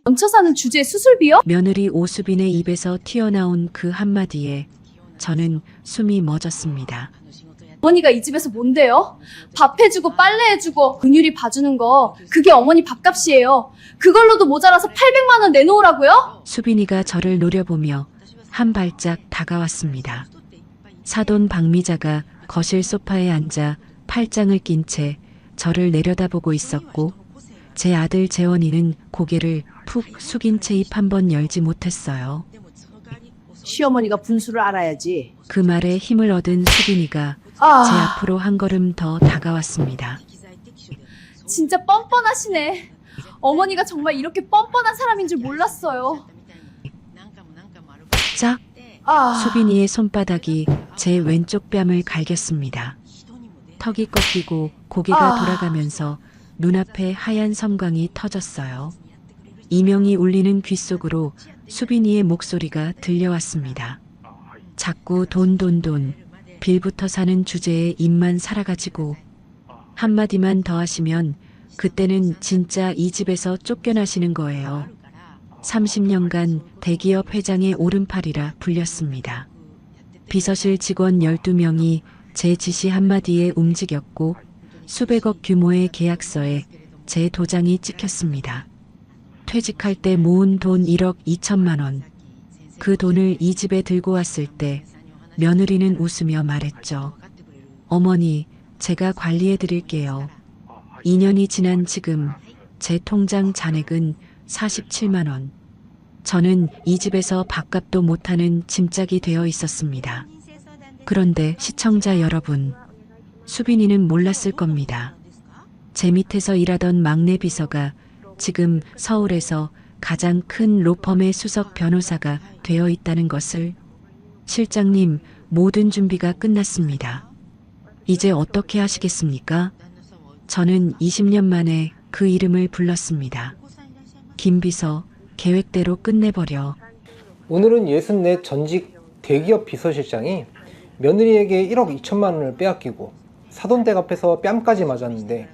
얹혀 사는 주제에 수술비요? 며느리 오수빈의 입에서 튀어나온 그 한마디에 저는 숨이 멎었습니다. 어머니가 이 집에서 뭔데요? 밥 해주고 빨래 해주고 긍휼히 봐주는 거 그게 어머니 밥값이에요. 그걸로도 모자라서 800만 원 내놓으라고요? 수빈이가 저를 노려보며 한 발짝 다가왔습니다. 사돈 박미자가 거실 소파에 앉아 팔짱을 낀 채 저를 내려다보고 있었고 제 아들 재원이는 고개를 푹 숙인 채 입 한 번 열지 못했어요. 시어머니가 분수를 알아야지. 그 말에 힘을 얻은 수빈이가 제 앞으로 한 걸음 더 다가왔습니다. 진짜 뻔뻔하시네. 어머니가 정말 이렇게 뻔뻔한 사람인 줄 몰랐어요. 짝! 수빈이의 손바닥이 제 왼쪽 뺨을 갈겼습니다. 턱이 꺾이고 고개가 돌아가면서 눈앞에 하얀 섬광이 터졌어요. 이명이 울리는 귀 속으로 수빈이의 목소리가 들려왔습니다. 자꾸 돈, 빌부터 사는 주제에 입만 살아가지고 한마디만 더 하시면 그때는 진짜 이 집에서 쫓겨나시는 거예요. 30년간 대기업 회장의 오른팔이라 불렸습니다. 비서실 직원 12명이 제 지시 한마디에 움직였고 수백억 규모의 계약서에 제 도장이 찍혔습니다. 퇴직할 때 모은 돈 1억 2천만 원. 그 돈을 이 집에 들고 왔을 때 며느리는 웃으며 말했죠. 어머니, 제가 관리해 드릴게요. 2년이 지난 지금 제 통장 잔액은 47만 원. 저는 이 집에서 밥값도 못하는 짐짝이 되어 있었습니다. 그런데 시청자 여러분, 수빈이는 몰랐을 겁니다. 제 밑에서 일하던 막내 비서가 지금 서울에서 가장 큰 로펌의 수석 변호사가 되어 있다는 것을. 실장님, 모든 준비가 끝났습니다. 이제 어떻게 하시겠습니까? 저는 20년 만에 그 이름을 불렀습니다. 김 비서, 계획대로 끝내버려. 오늘은 64 전직 대기업 비서실장이 며느리에게 1억 2천만 원을 빼앗기고 사돈댁 앞에서 뺨까지 맞았는데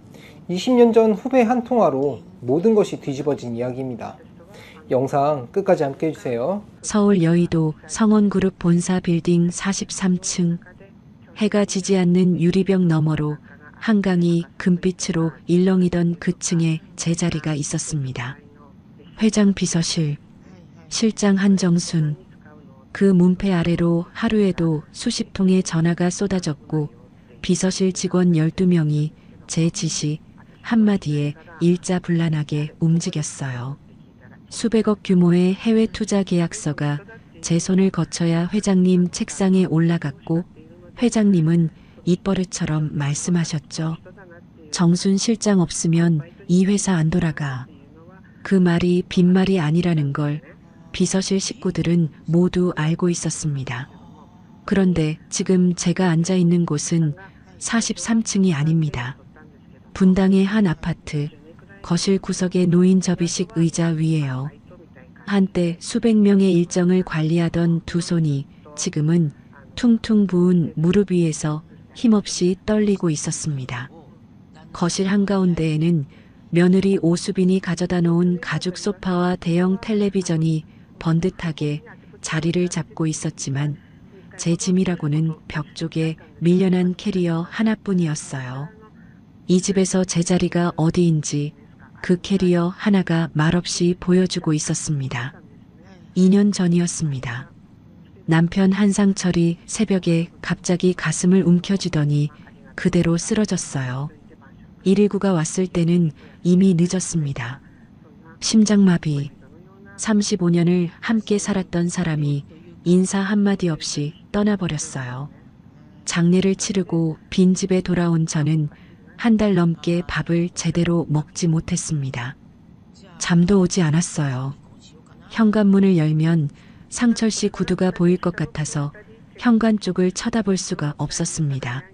20년 전 후배 한 통화로 모든 것이 뒤집어진 이야기입니다. 영상 끝까지 함께 해주세요. 서울 여의도 성원그룹 본사 빌딩 43층. 해가 지지 않는 유리벽 너머로 한강이 금빛으로 일렁이던 그 층에 제 자리가 있었습니다. 회장 비서실, 실장 한정순. 그 문패 아래로 하루에도 수십 통의 전화가 쏟아졌고 비서실 직원 12명이 제 지시 한마디에 일자불란하게 움직였어요. 수백억 규모의 해외 투자 계약서가 제 손을 거쳐야 회장님 책상에 올라갔고 회장님은 입버릇처럼 말씀하셨죠. 정순 실장 없으면 이 회사 안 돌아가. 그 말이 빈말이 아니라는 걸 비서실 식구들은 모두 알고 있었습니다. 그런데 지금 제가 앉아 있는 곳은 43층이 아닙니다. 분당의 한 아파트, 거실 구석에 놓인 접이식 의자 위에요. 한때 수백 명의 일정을 관리하던 두 손이 지금은 퉁퉁 부은 무릎 위에서 힘없이 떨리고 있었습니다. 거실 한가운데에는 며느리 오수빈이 가져다 놓은 가죽 소파와 대형 텔레비전이 번듯하게 자리를 잡고 있었지만 제 짐이라고는 벽 쪽에 밀려난 캐리어 하나뿐이었어요. 이 집에서 제 자리가 어디인지 그 캐리어 하나가 말없이 보여주고 있었습니다. 2년 전이었습니다. 남편 한상철이 새벽에 갑자기 가슴을 움켜쥐더니 그대로 쓰러졌어요. 119가 왔을 때는 이미 늦었습니다. 심장마비. 35년을 함께 살았던 사람이 인사 한마디 없이 떠나버렸어요. 장례를 치르고 빈집에 돌아온 저는 한 달 넘게 밥을 제대로 먹지 못했습니다. 잠도 오지 않았어요. 현관문을 열면 상철 씨 구두가 보일 것 같아서 현관 쪽을 쳐다볼 수가 없었습니다.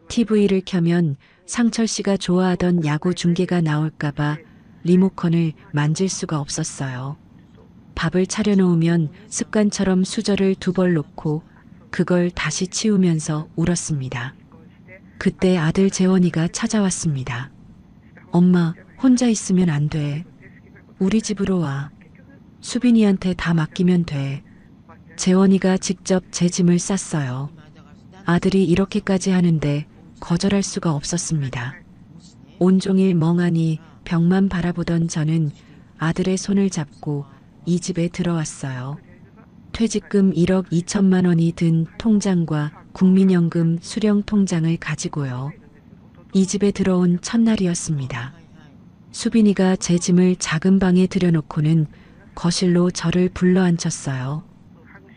TV를 켜면 상철 씨가 좋아하던 야구 중계가 나올까봐 리모컨을 만질 수가 없었어요. 밥을 차려놓으면 습관처럼 수저를 2벌 놓고 그걸 다시 치우면서 울었습니다. 그때 아들 재원이가 찾아왔습니다. 엄마, 혼자 있으면 안 돼. 우리 집으로 와. 수빈이한테 다 맡기면 돼. 재원이가 직접 제 짐을 쌌어요. 아들이 이렇게까지 하는데 거절할 수가 없었습니다. 온종일 멍하니 벽만 바라보던 저는 아들의 손을 잡고 이 집에 들어왔어요. 퇴직금 1억 2천만 원이 든 통장과 국민연금 수령 통장을 가지고요. 이 집에 들어온 첫날이었습니다. 수빈이가 제 짐을 작은 방에 들여놓고는 거실로 저를 불러앉혔어요.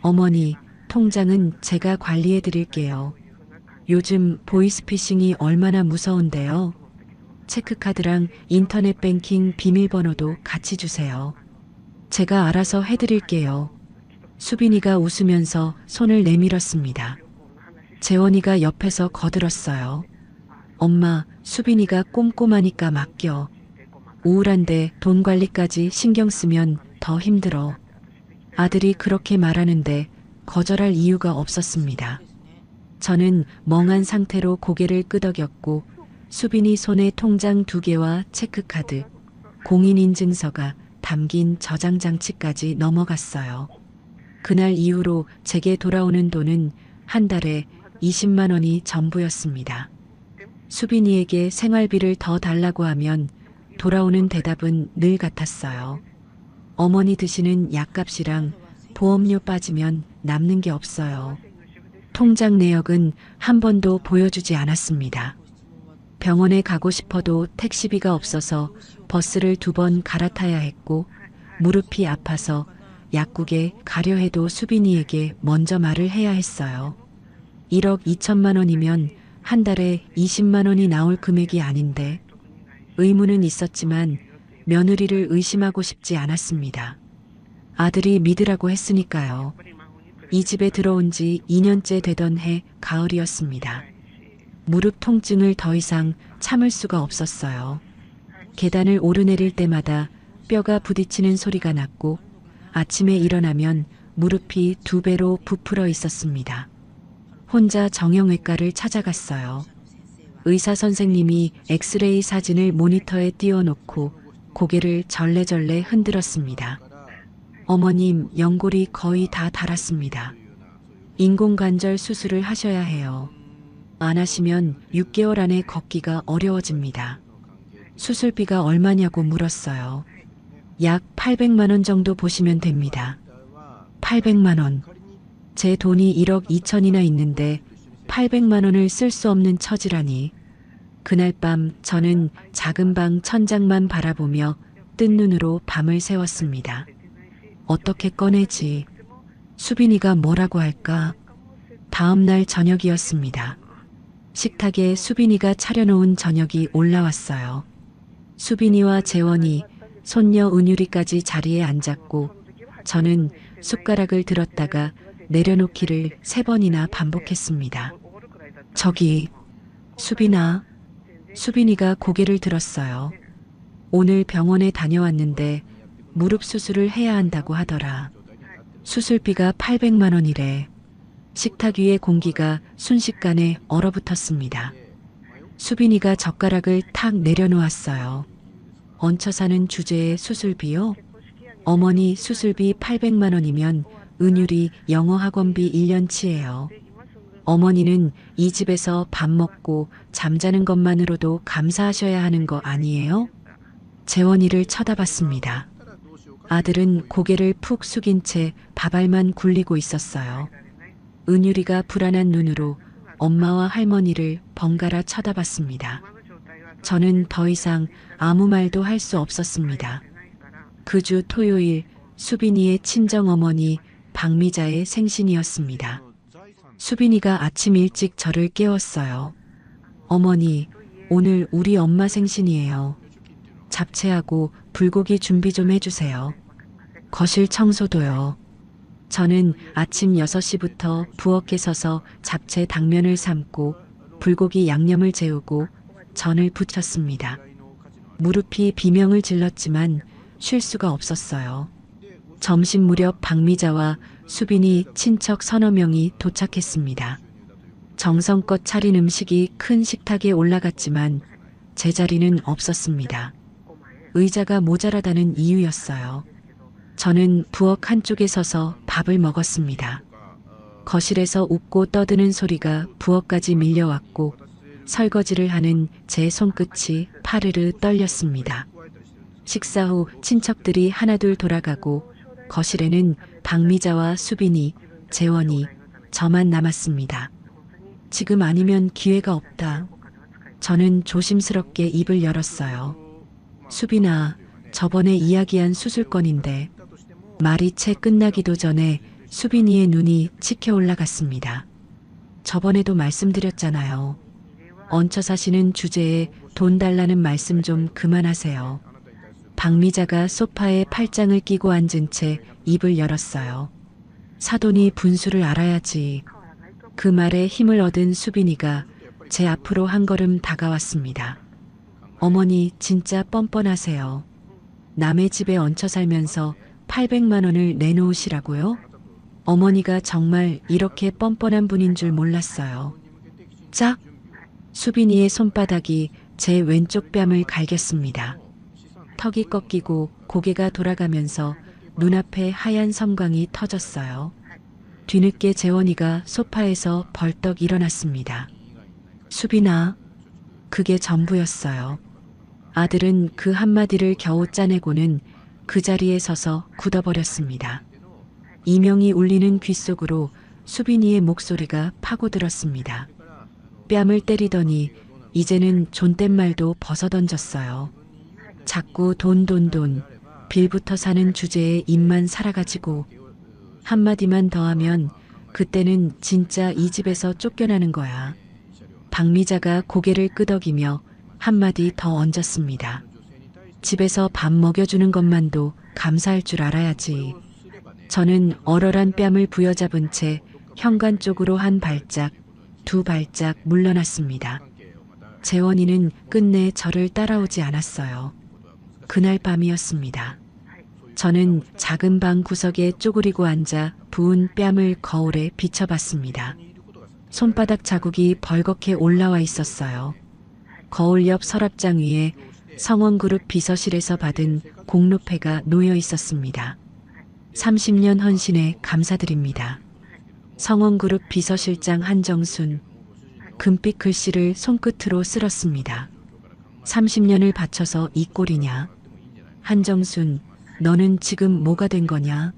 어머니, 통장은 제가 관리해 드릴게요. 요즘 보이스피싱이 얼마나 무서운데요. 체크카드랑 인터넷 뱅킹 비밀번호도 같이 주세요. 제가 알아서 해드릴게요. 수빈이가 웃으면서 손을 내밀었습니다. 재원이가 옆에서 거들었어요. 엄마, 수빈이가 꼼꼼하니까 맡겨. 우울한데 돈 관리까지 신경 쓰면 더 힘들어. 아들이 그렇게 말하는데 거절할 이유가 없었습니다. 저는 멍한 상태로 고개를 끄덕였고 수빈이 손에 통장 2개와 체크카드, 공인인증서가 담긴 저장장치까지 넘어갔어요. 그날 이후로 제게 돌아오는 돈은 한 달에 20만 원이 전부였습니다. 수빈이에게 생활비를 더 달라고 하면 돌아오는 대답은 늘 같았어요. 어머니 드시는 약값이랑 보험료 빠지면 남는 게 없어요. 통장 내역은 한 번도 보여주지 않았습니다. 병원에 가고 싶어도 택시비가 없어서 버스를 2번 갈아타야 했고 무릎이 아파서 약국에 가려 해도 수빈이에게 먼저 말을 해야 했어요. 1억 2천만 원이면 한 달에 20만 원이 나올 금액이 아닌데 의무는 있었지만 며느리를 의심하고 싶지 않았습니다. 아들이 믿으라고 했으니까요. 이 집에 들어온 지 2년째 되던 해 가을이었습니다. 무릎 통증을 더 이상 참을 수가 없었어요. 계단을 오르내릴 때마다 뼈가 부딪히는 소리가 났고 아침에 일어나면 무릎이 2배로 부풀어 있었습니다. 혼자 정형외과를 찾아갔어요. 의사 선생님이 엑스레이 사진을 모니터에 띄워놓고 고개를 절레절레 흔들었습니다. 어머님, 연골이 거의 다 닳았습니다. 인공관절 수술을 하셔야 해요. 안 하시면 6개월 안에 걷기가 어려워집니다. 수술비가 얼마냐고 물었어요. 약 800만 원 정도 보시면 됩니다. 800만 원. 제 돈이 1억 2천이나 있는데 800만 원을 쓸 수 없는 처지라니. 그날 밤 저는 작은 방 천장만 바라보며 뜬 눈으로 밤을 새웠습니다. 어떻게 꺼내지? 수빈이가 뭐라고 할까? 다음 날 저녁이었습니다. 식탁에 수빈이가 차려놓은 저녁이 올라왔어요. 수빈이와 재원이, 손녀 은유리까지 자리에 앉았고 저는 숟가락을 들었다가 내려놓기를 3번이나 반복했습니다. 저기, 수빈아. 수빈이가 고개를 들었어요. 오늘 병원에 다녀왔는데 무릎 수술을 해야 한다고 하더라. 수술비가 800만 원이래. 식탁 위의 공기가 순식간에 얼어붙었습니다. 수빈이가 젓가락을 탁 내려놓았어요. 얹혀 사는 주제의 수술비요? 어머니 수술비 800만 원이면 은율이 영어 학원비 1년치예요. 어머니는 이 집에서 밥 먹고 잠자는 것만으로도 감사하셔야 하는 거 아니에요? 재원이를 쳐다봤습니다. 아들은 고개를 푹 숙인 채 밥알만 굴리고 있었어요. 은율이가 불안한 눈으로 엄마와 할머니를 번갈아 쳐다봤습니다. 저는 더 이상 아무 말도 할 수 없었습니다. 그 주 토요일 수빈이의 친정어머니 박미자의 생신이었습니다. 수빈이가 아침 일찍 저를 깨웠어요. 어머니, 오늘 우리 엄마 생신이에요. 잡채하고 불고기 준비 좀 해주세요. 거실 청소도요. 저는 아침 6시부터 부엌에 서서 잡채 당면을 삶고 불고기 양념을 재우고 전을 부쳤습니다. 무릎이 비명을 질렀지만 쉴 수가 없었어요. 점심 무렵 박미자와 수빈이 친척 서너 명이 도착했습니다. 정성껏 차린 음식이 큰 식탁에 올라갔지만 제 자리는 없었습니다. 의자가 모자라다는 이유였어요. 저는 부엌 한쪽에 서서 밥을 먹었습니다. 거실에서 웃고 떠드는 소리가 부엌까지 밀려왔고 설거지를 하는 제 손끝이 파르르 떨렸습니다. 식사 후 친척들이 하나둘 돌아가고 거실에는 박미자와 수빈이, 재원이, 저만 남았습니다. 지금 아니면 기회가 없다. 저는 조심스럽게 입을 열었어요. 수빈아, 저번에 이야기한 수술건인데. 말이 채 끝나기도 전에 수빈이의 눈이 치켜 올라갔습니다. 저번에도 말씀드렸잖아요. 얹혀 사시는 주제에 돈 달라는 말씀 좀 그만하세요. 박미자가 소파에 팔짱을 끼고 앉은 채 입을 열었어요. 사돈이 분수를 알아야지. 그 말에 힘을 얻은 수빈이가 제 앞으로 한 걸음 다가왔습니다. 어머니 진짜 뻔뻔하세요. 남의 집에 얹혀 살면서 800만 원을 내놓으시라고요? 어머니가 정말 이렇게 뻔뻔한 분인 줄 몰랐어요. 짝! 수빈이의 손바닥이 제 왼쪽 뺨을 갈겼습니다. 턱이 꺾이고 고개가 돌아가면서 눈앞에 하얀 섬광이 터졌어요. 뒤늦게 재원이가 소파에서 벌떡 일어났습니다. 수빈아, 그게 전부였어요. 아들은 그 한마디를 겨우 짜내고는 그 자리에 서서 굳어버렸습니다. 이명이 울리는 귓속으로 수빈이의 목소리가 파고들었습니다. 뺨을 때리더니 이제는 존댓말도 벗어던졌어요. 자꾸 돈, 빌부터 사는 주제에 입만 살아가지고 한마디만 더 하면 그때는 진짜 이 집에서 쫓겨나는 거야. 박미자가 고개를 끄덕이며 한마디 더 얹었습니다. 집에서 밥 먹여주는 것만도 감사할 줄 알아야지. 저는 얼얼한 뺨을 부여잡은 채 현관 쪽으로 한 발짝, 두 발짝 물러났습니다. 재원이는 끝내 저를 따라오지 않았어요. 그날 밤이었습니다. 저는 작은 방 구석에 쪼그리고 앉아 부은 뺨을 거울에 비춰봤습니다. 손바닥 자국이 벌겋게 올라와 있었어요. 거울 옆 서랍장 위에 성원그룹 비서실에서 받은 공로패가 놓여 있었습니다. 30년 헌신에 감사드립니다. 성원그룹 비서실장 한정순. 금빛 글씨를 손끝으로 쓸었습니다. 30년을 바쳐서 이 꼴이냐? 한정순, 너는 지금 뭐가 된 거냐?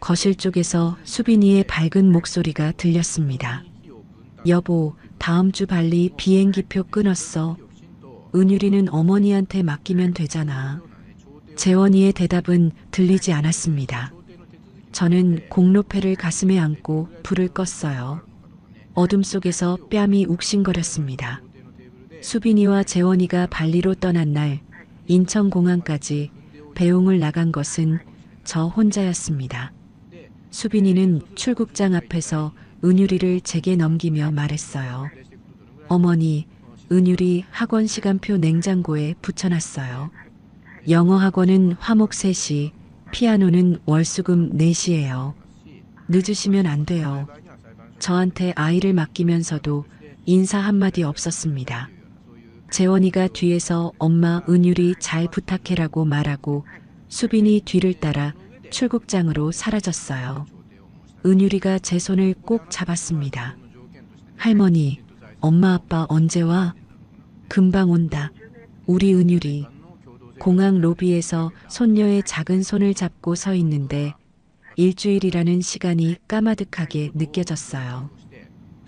거실 쪽에서 수빈이의 밝은 목소리가 들렸습니다. 여보, 다음 주 발리 비행기표 끊었어. 은유리는 어머니한테 맡기면 되잖아. 재원이의 대답은 들리지 않았습니다. 저는 공로패를 가슴에 안고 불을 껐어요. 어둠 속에서 뺨이 욱신거렸습니다. 수빈이와 재원이가 발리로 떠난 날 인천공항까지 배웅을 나간 것은 저 혼자였습니다. 수빈이는 출국장 앞에서 은유리를 제게 넘기며 말했어요. 어머니, 은유리 학원 시간표 냉장고에 붙여놨어요. 영어 학원은 화목 3시, 피아노는 월수금 4시예요. 늦으시면 안 돼요. 저한테 아이를 맡기면서도 인사 한마디 없었습니다. 재원이가 뒤에서 엄마 은유리 잘 부탁해라고 말하고 수빈이 뒤를 따라 출국장으로 사라졌어요. 은유리가 제 손을 꼭 잡았습니다. 할머니, 엄마 아빠 언제 와? 금방 온다. 우리 은유리. 공항 로비에서 손녀의 작은 손을 잡고 서 있는데 일주일이라는 시간이 까마득하게 느껴졌어요.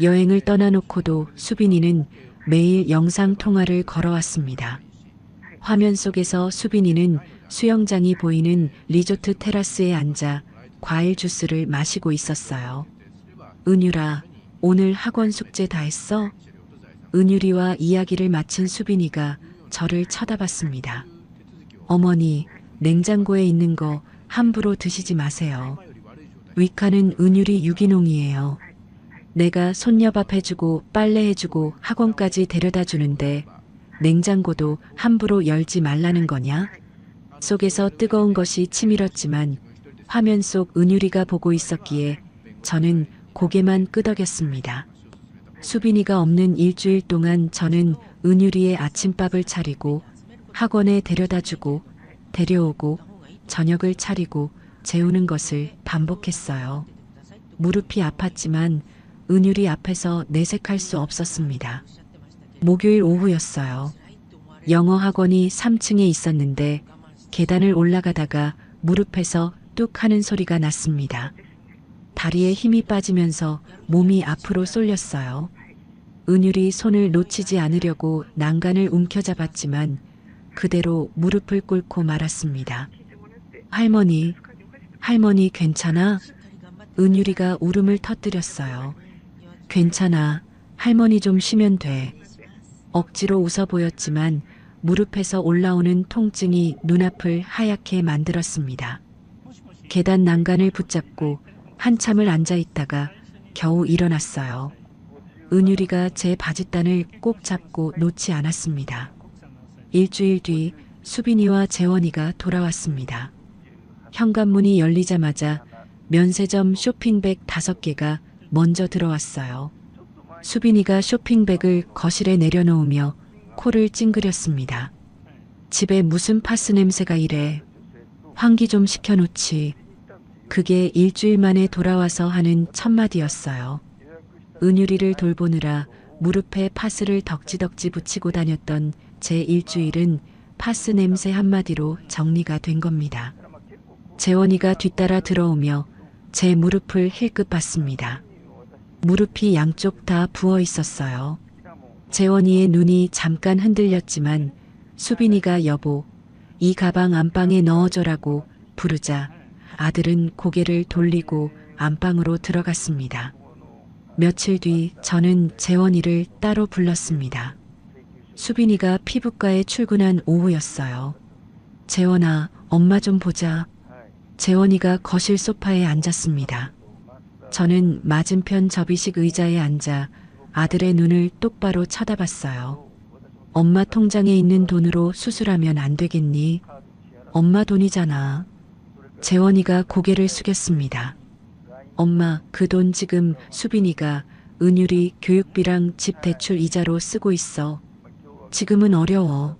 여행을 떠나놓고도 수빈이는 매일 영상통화를 걸어왔습니다. 화면 속에서 수빈이는 수영장이 보이는 리조트 테라스에 앉아 과일 주스를 마시고 있었어요. 은유라, 오늘 학원 숙제 다 했어? 은유리와 이야기를 마친 수빈이가 저를 쳐다봤습니다. 어머니, 냉장고에 있는 거 함부로 드시지 마세요. 위카는 은유리 유기농이에요. 내가 손녀 밥 해주고 빨래 해주고 학원까지 데려다 주는데 냉장고도 함부로 열지 말라는 거냐? 속에서 뜨거운 것이 치밀었지만 화면 속 은유리가 보고 있었기에 저는 고개만 끄덕였습니다. 수빈이가 없는 일주일 동안 저는 은유리의 아침밥을 차리고 학원에 데려다주고 데려오고 저녁을 차리고 재우는 것을 반복했어요. 무릎이 아팠지만 은율이 앞에서 내색할 수 없었습니다. 목요일 오후였어요. 영어 학원이 3층에 있었는데 계단을 올라가다가 무릎에서 뚝 하는 소리가 났습니다. 다리에 힘이 빠지면서 몸이 앞으로 쏠렸어요. 은율이 손을 놓치지 않으려고 난간을 움켜잡았지만 그대로 무릎을 꿇고 말았습니다. 할머니, 할머니 괜찮아? 은율이가 울음을 터뜨렸어요. 괜찮아. 할머니 좀 쉬면 돼. 억지로 웃어 보였지만 무릎에서 올라오는 통증이 눈앞을 하얗게 만들었습니다. 계단 난간을 붙잡고 한참을 앉아 있다가 겨우 일어났어요. 은율이가 제 바짓단을 꼭 잡고 놓지 않았습니다. 일주일 뒤 수빈이와 재원이가 돌아왔습니다. 현관문이 열리자마자 면세점 쇼핑백 5개가 먼저 들어왔어요. 수빈이가 쇼핑백을 거실에 내려놓으며 코를 찡그렸습니다. 집에 무슨 파스 냄새가 이래. 환기 좀 시켜놓지. 그게 일주일 만에 돌아와서 하는 첫 마디였어요. 은율이를 돌보느라 무릎에 파스를 덕지덕지 붙이고 다녔던 제 일주일은 파스 냄새 한마디로 정리가 된 겁니다. 재원이가 뒤따라 들어오며 제 무릎을 힐끗 봤습니다. 무릎이 양쪽 다 부어 있었어요. 재원이의 눈이 잠깐 흔들렸지만 수빈이가 여보, 이 가방 안방에 넣어줘라고 부르자 아들은 고개를 돌리고 안방으로 들어갔습니다. 며칠 뒤 저는 재원이를 따로 불렀습니다. 수빈이가 피부과에 출근한 오후였어요. 재원아, 엄마 좀 보자. 재원이가 거실 소파에 앉았습니다. 저는 맞은편 접이식 의자에 앉아 아들의 눈을 똑바로 쳐다봤어요. 엄마 통장에 있는 돈으로 수술하면 안 되겠니? 엄마 돈이잖아. 재원이가 고개를 숙였습니다. 엄마, 그 돈 지금 수빈이가 은율이 교육비랑 집 대출 이자로 쓰고 있어. 지금은 어려워.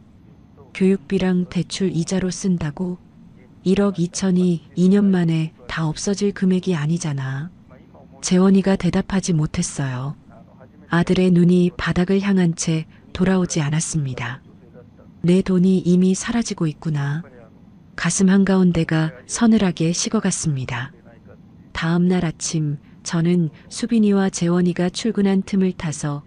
교육비랑 대출 이자로 쓴다고? 1억 2천이 2년 만에 다 없어질 금액이 아니잖아. 재원이가 대답하지 못했어요. 아들의 눈이 바닥을 향한 채 돌아오지 않았습니다. 내 돈이 이미 사라지고 있구나. 가슴 한가운데가 서늘하게 식어갔습니다. 다음 날 아침 저는 수빈이와 재원이가 출근한 틈을 타서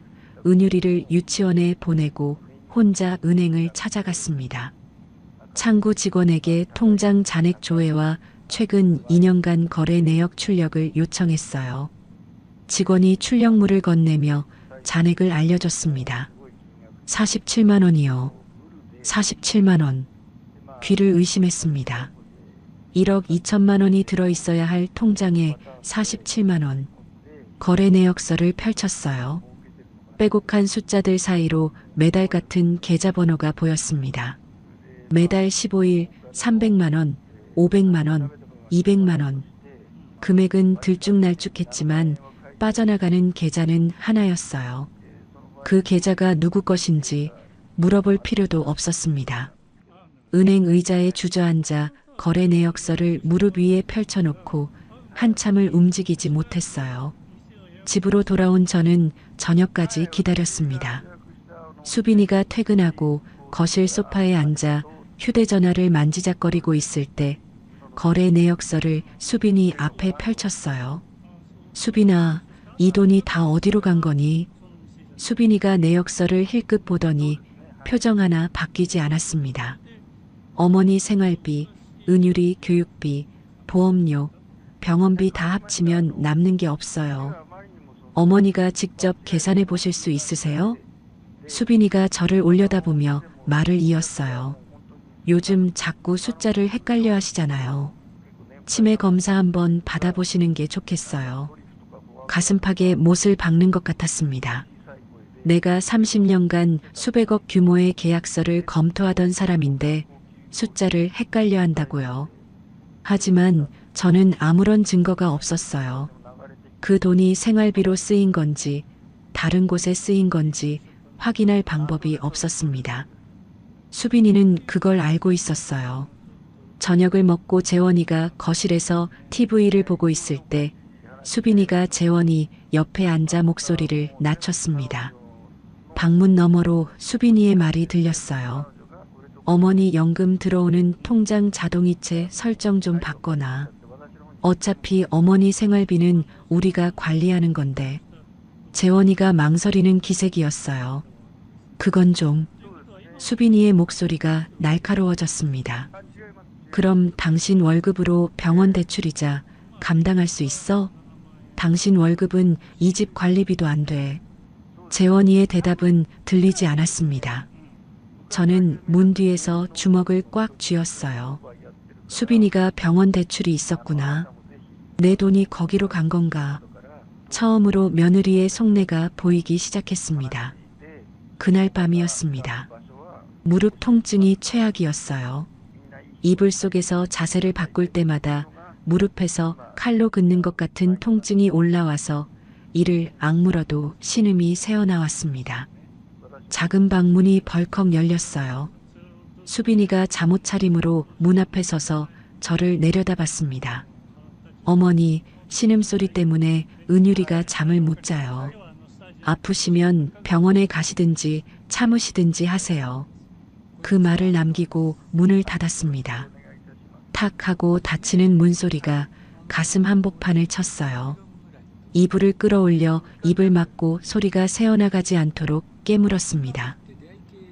은율이를 유치원에 보내고 혼자 은행을 찾아갔습니다. 창구 직원에게 통장 잔액 조회와 최근 2년간 거래 내역 출력을 요청했어요. 직원이 출력물을 건네며 잔액을 알려줬습니다. 47만 원이요. 47만 원. 귀를 의심했습니다. 1억 2천만 원이 들어있어야 할 통장에 47만 원. 거래 내역서를 펼쳤어요. 빼곡한 숫자들 사이로 매달 같은 계좌번호가 보였습니다. 매달 15일 300만 원, 500만 원, 200만 원. 금액은 들쭉날쭉했지만 빠져나가는 계좌는 하나였어요. 그 계좌가 누구 것인지 물어볼 필요도 없었습니다. 은행 의자에 주저앉아 거래 내역서를 무릎 위에 펼쳐놓고 한참을 움직이지 못했어요. 집으로 돌아온 저는 저녁까지 기다렸습니다. 수빈이가 퇴근하고 거실 소파에 앉아 휴대전화를 만지작거리고 있을 때 거래 내역서를 수빈이 앞에 펼쳤어요. 수빈아, 이 돈이 다 어디로 간 거니? 수빈이가 내역서를 힐끗 보더니 표정 하나 바뀌지 않았습니다. 어머니 생활비, 은율이 교육비, 보험료, 병원비 다 합치면 남는 게 없어요. 어머니가 직접 계산해 보실 수 있으세요? 수빈이가 저를 올려다보며 말을 이었어요. 요즘 자꾸 숫자를 헷갈려 하시잖아요. 치매 검사 한번 받아보시는 게 좋겠어요. 가슴팍에 못을 박는 것 같았습니다. 내가 30년간 수백억 규모의 계약서를 검토하던 사람인데 숫자를 헷갈려 한다고요. 하지만 저는 아무런 증거가 없었어요. 그 돈이 생활비로 쓰인 건지 다른 곳에 쓰인 건지 확인할 방법이 없었습니다. 수빈이는 그걸 알고 있었어요. 저녁을 먹고 재원이가 거실에서 TV를 보고 있을 때 수빈이가 재원이 옆에 앉아 목소리를 낮췄습니다. 방문 너머로 수빈이의 말이 들렸어요. 어머니 연금 들어오는 통장 자동이체 설정 좀 바꿔놔. 어차피 어머니 생활비는 우리가 관리하는 건데. 재원이가 망설이는 기색이었어요. 그건 좀. 수빈이의 목소리가 날카로워졌습니다. 그럼 당신 월급으로 병원 대출이자 감당할 수 있어? 당신 월급은 이 집 관리비도 안 돼. 재원이의 대답은 들리지 않았습니다. 저는 문 뒤에서 주먹을 꽉 쥐었어요. 수빈이가 병원 대출이 있었구나. 내 돈이 거기로 간 건가. 처음으로 며느리의 속내가 보이기 시작했습니다. 그날 밤이었습니다. 무릎 통증이 최악이었어요. 이불 속에서 자세를 바꿀 때마다 무릎에서 칼로 긋는 것 같은 통증이 올라와서 이를 악물어도 신음이 새어나왔습니다. 작은 방문이 벌컥 열렸어요. 수빈이가 잠옷 차림으로 문 앞에 서서 저를 내려다봤습니다. 어머니, 신음소리 때문에 은유리가 잠을 못 자요. 아프시면 병원에 가시든지 참으시든지 하세요. 그 말을 남기고 문을 닫았습니다. 탁 하고 닫히는 문소리가 가슴 한복판을 쳤어요. 이불을 끌어올려 입을 막고 소리가 새어나가지 않도록 깨물었습니다.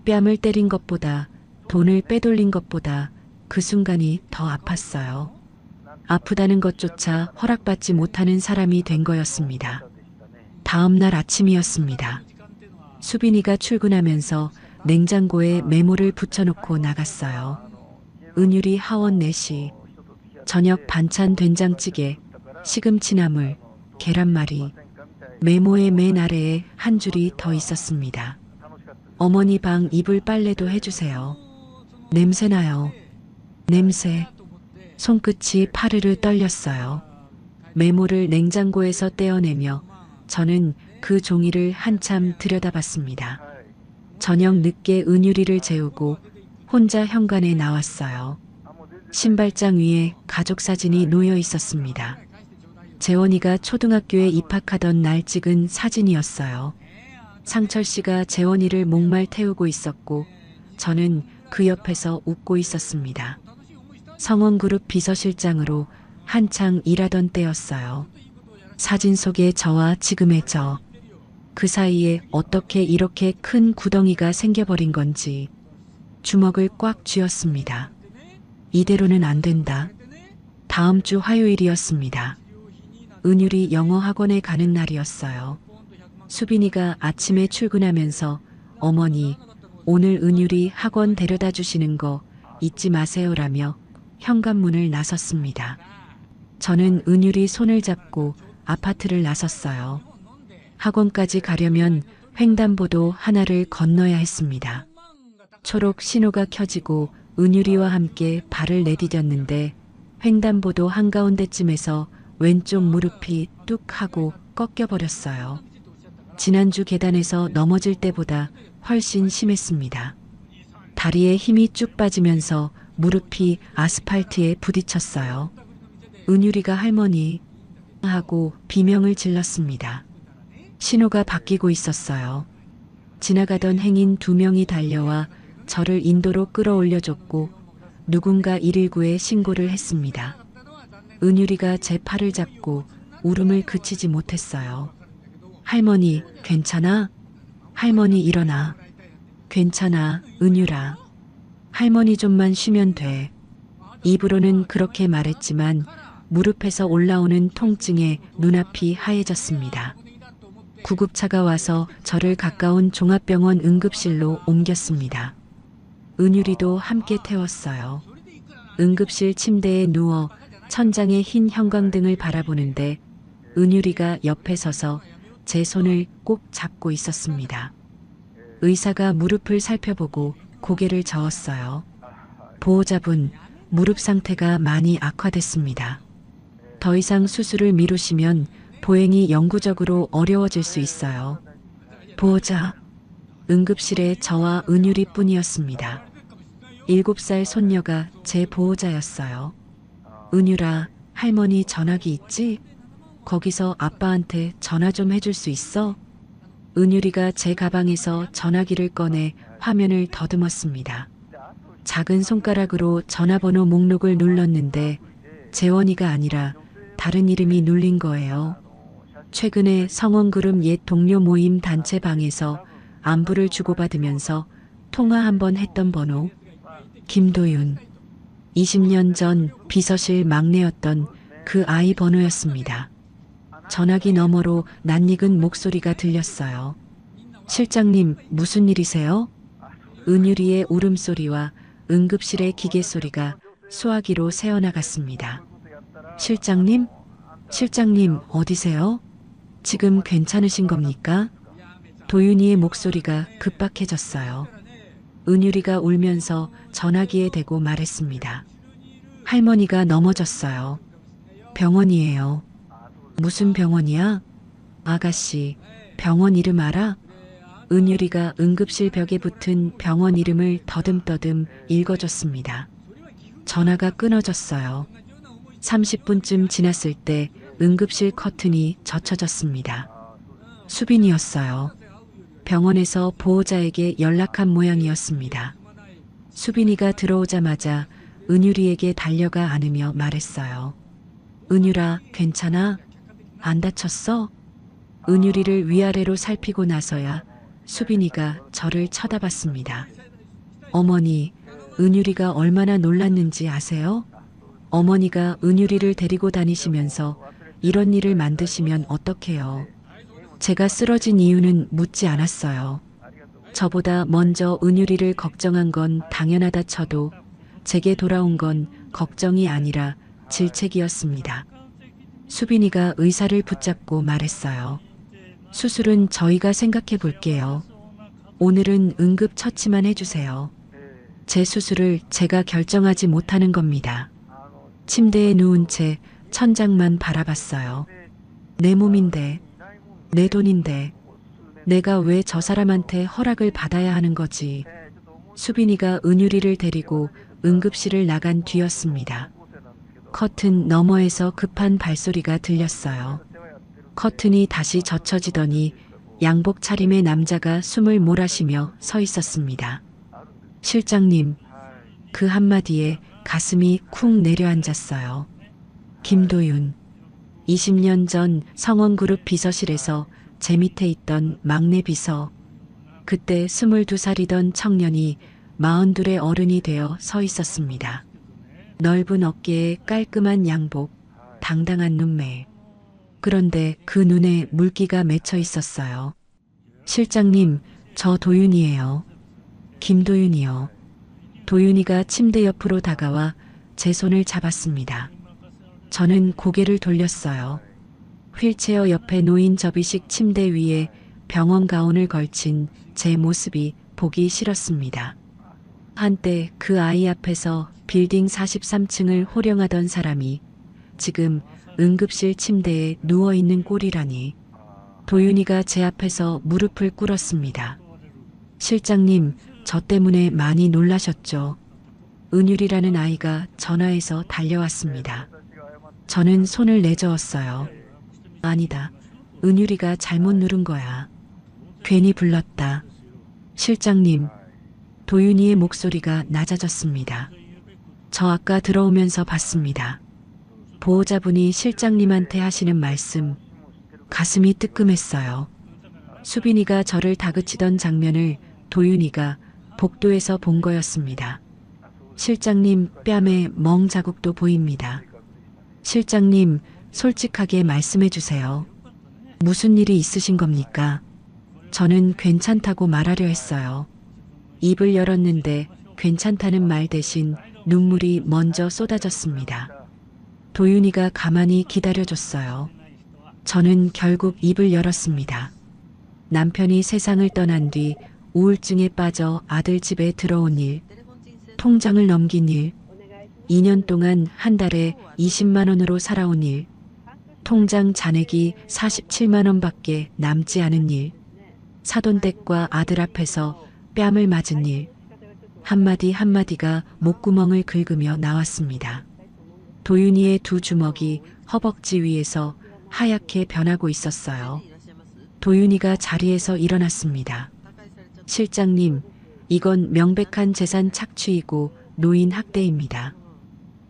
뺨을 때린 것보다 돈을 빼돌린 것보다 그 순간이 더 아팠어요. 아프다는 것조차 허락받지 못하는 사람이 된 거였습니다. 다음 날 아침이었습니다. 수빈이가 출근하면서 냉장고에 메모를 붙여놓고 나갔어요. 은유리 하원 4시, 저녁 반찬 된장찌개, 시금치나물, 계란말이. 메모의 맨 아래에 한 줄이 더 있었습니다. 어머니 방 이불 빨래도 해주세요. 냄새나요. 냄새. 손끝이 파르르 떨렸어요. 메모를 냉장고에서 떼어내며 저는 그 종이를 한참 들여다봤습니다. 저녁 늦게 은유리를 재우고 혼자 현관에 나왔어요. 신발장 위에 가족 사진이 놓여 있었습니다. 재원이가 초등학교에 입학하던 날 찍은 사진이었어요. 상철 씨가 재원이를 목말 태우고 있었고 저는 그 옆에서 웃고 있었습니다. 성원그룹 비서실장으로 한창 일하던 때였어요. 사진 속의 저와 지금의 저. 그 사이에 어떻게 이렇게 큰 구덩이가 생겨버린 건지 주먹을 꽉 쥐었습니다. 이대로는 안 된다. 다음 주 화요일이었습니다. 은율이 영어 학원에 가는 날이었어요. 수빈이가 아침에 출근하면서 어머니, 오늘 은율이 학원 데려다 주시는 거 잊지 마세요라며 현관문을 나섰습니다. 저는 은율이 손을 잡고 아파트를 나섰어요. 학원까지 가려면 횡단보도 하나를 건너야 했습니다. 초록 신호가 켜지고 은율이와 함께 발을 내디뎠는데 횡단보도 한가운데쯤에서 왼쪽 무릎이 뚝 하고 꺾여버렸어요. 지난주 계단에서 넘어질 때보다 훨씬 심했습니다. 다리에 힘이 쭉 빠지면서 무릎이 아스팔트에 부딪혔어요. 은율이가 할머니 하고 비명을 질렀습니다. 신호가 바뀌고 있었어요. 지나가던 행인 2명이 달려와 저를 인도로 끌어올려줬고 누군가 119에 신고를 했습니다. 은율이가 제 팔을 잡고 울음을 그치지 못했어요. 할머니, 괜찮아? 할머니 일어나. 괜찮아, 은율아. 할머니 좀만 쉬면 돼. 입으로는 그렇게 말했지만 무릎에서 올라오는 통증에 눈앞이 하얘졌습니다. 구급차가 와서 저를 가까운 종합병원 응급실로 옮겼습니다. 은율이도 함께 태웠어요. 응급실 침대에 누워 천장의 흰 형광등을 바라보는데 은율이가 옆에 서서 제 손을 꼭 잡고 있었습니다. 의사가 무릎을 살펴보고 고개를 저었어요. 보호자분, 무릎 상태가 많이 악화됐습니다. 더 이상 수술을 미루시면 보행이 영구적으로 어려워질 수 있어요. 보호자, 응급실에 저와 은율이 뿐이었습니다. 7살 손녀가 제 보호자였어요. 은유라, 할머니 전화기 있지? 거기서 아빠한테 전화 좀 해줄 수 있어? 은유리가 제 가방에서 전화기를 꺼내 화면을 더듬었습니다. 작은 손가락으로 전화번호 목록을 눌렀는데 재원이가 아니라 다른 이름이 눌린 거예요. 최근에 성원그룹 옛 동료 모임 단체방에서 안부를 주고받으면서 통화 한번 했던 번호. 김도윤. 20년 전 비서실 막내였던 그 아이 번호였습니다. 전화기 너머로 낯익은 목소리가 들렸어요. 실장님, 무슨 일이세요? 은유리의 울음소리와 응급실의 기계 소리가 수화기로 새어나갔습니다. 실장님? 실장님, 어디세요? 지금 괜찮으신 겁니까? 도윤이의 목소리가 급박해졌어요. 은유리가 울면서 전화기에 대고 말했습니다. 할머니가 넘어졌어요. 병원이에요. 무슨 병원이야? 아가씨, 병원 이름 알아? 은유리가 응급실 벽에 붙은 병원 이름을 더듬더듬 읽어줬습니다. 전화가 끊어졌어요. 30분쯤 지났을 때 응급실 커튼이 젖혀졌습니다. 수빈이었어요. 병원에서 보호자에게 연락한 모양이었습니다. 수빈이가 들어오자마자 은유리에게 달려가 안으며 말했어요. 은유라, 괜찮아? 안 다쳤어? 은유리를 위아래로 살피고 나서야 수빈이가 저를 쳐다봤습니다. 어머니, 은유리가 얼마나 놀랐는지 아세요? 어머니가 은유리를 데리고 다니시면서 이런 일을 만드시면 어떡해요? 제가 쓰러진 이유는 묻지 않았어요. 저보다 먼저 은유리를 걱정한 건 당연하다 쳐도 제게 돌아온 건 걱정이 아니라 질책이었습니다. 수빈이가 의사를 붙잡고 말했어요. 수술은 저희가 생각해 볼게요. 오늘은 응급 처치만 해주세요. 제 수술을 제가 결정하지 못하는 겁니다. 침대에 누운 채 천장만 바라봤어요. 내 몸인데, 내 돈인데, 내가 왜 저 사람한테 허락을 받아야 하는 거지? 수빈이가 은유리를 데리고 응급실을 나간 뒤였습니다. 커튼 너머에서 급한 발소리가 들렸어요. 커튼이 다시 젖혀지더니 양복 차림의 남자가 숨을 몰아쉬며 서 있었습니다. 실장님, 그 한마디에 가슴이 쿵 내려앉았어요. 김도윤. 20년 전 성원그룹 비서실에서 제 밑에 있던 막내 비서. 그때 22살이던 청년이 42의 어른이 되어 서 있었습니다. 넓은 어깨에 깔끔한 양복, 당당한 눈매. 그런데 그 눈에 물기가 맺혀 있었어요. 실장님, 저 도윤이에요. 김도윤이요. 도윤이가 침대 옆으로 다가와 제 손을 잡았습니다. 저는 고개를 돌렸어요. 휠체어 옆에 놓인 접이식 침대 위에 병원 가운을 걸친 제 모습이 보기 싫었습니다. 한때 그 아이 앞에서 빌딩 43층을 호령하던 사람이 지금 응급실 침대에 누워있는 꼴이라니. 도윤이가 제 앞에서 무릎을 꿇었습니다. 실장님, 저 때문에 많이 놀라셨죠? 은유리라는 아이가 전화해서 달려왔습니다. 저는 손을 내저었어요. 아니다. 은유리가 잘못 누른 거야. 괜히 불렀다. 실장님. 도윤이의 목소리가 낮아졌습니다. 저 아까 들어오면서 봤습니다. 보호자분이 실장님한테 하시는 말씀. 가슴이 뜨끔했어요. 수빈이가 저를 다그치던 장면을 도윤이가 복도에서 본 거였습니다. 실장님 뺨에 멍 자국도 보입니다. 실장님, 솔직하게 말씀해 주세요. 무슨 일이 있으신 겁니까? 저는 괜찮다고 말하려 했어요. 입을 열었는데 괜찮다는 말 대신 눈물이 먼저 쏟아졌습니다. 도윤이가 가만히 기다려줬어요. 저는 결국 입을 열었습니다. 남편이 세상을 떠난 뒤 우울증에 빠져 아들 집에 들어온 일, 통장을 넘긴 일, 2년 동안 한 달에 20만 원으로 살아온 일, 통장 잔액이 47만 원밖에 남지 않은 일, 사돈댁과 아들 앞에서 뺨을 맞은 일, 한마디 한마디가 목구멍을 긁으며 나왔습니다. 도윤이의 두 주먹이 허벅지 위에서 하얗게 변하고 있었어요. 도윤이가 자리에서 일어났습니다. 실장님, 이건 명백한 재산 착취이고 노인 학대입니다.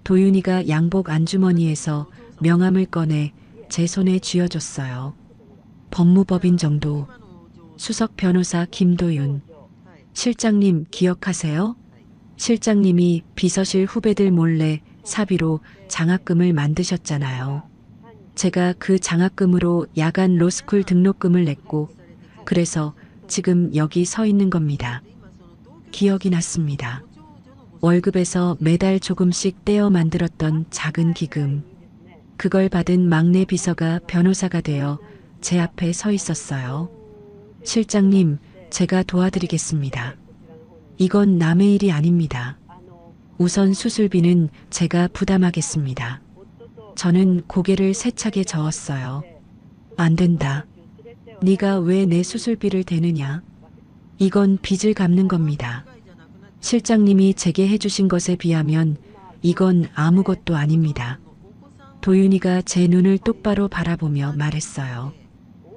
도윤이가 양복 안주머니에서 명함을 꺼내 제 손에 쥐어줬어요. 법무법인 정도. 수석 변호사 김도윤. 실장님 기억하세요? 실장님이 비서실 후배들 몰래 사비로 장학금을 만드셨잖아요. 제가 그 장학금으로 야간 로스쿨 등록금을 냈고 그래서 지금 여기 서 있는 겁니다. 기억이 났습니다. 월급에서 매달 조금씩 떼어 만들었던 작은 기금. 그걸 받은 막내 비서가 변호사가 되어 제 앞에 서 있었어요. 실장님, 제가 도와드리겠습니다. 이건 남의 일이 아닙니다. 우선 수술비는 제가 부담하겠습니다. 저는 고개를 세차게 저었어요. 안 된다. 네가 왜 내 수술비를 대느냐? 이건 빚을 갚는 겁니다. 실장님이 제게 해주신 것에 비하면 이건 아무것도 아닙니다. 도윤이가 제 눈을 똑바로 바라보며 말했어요.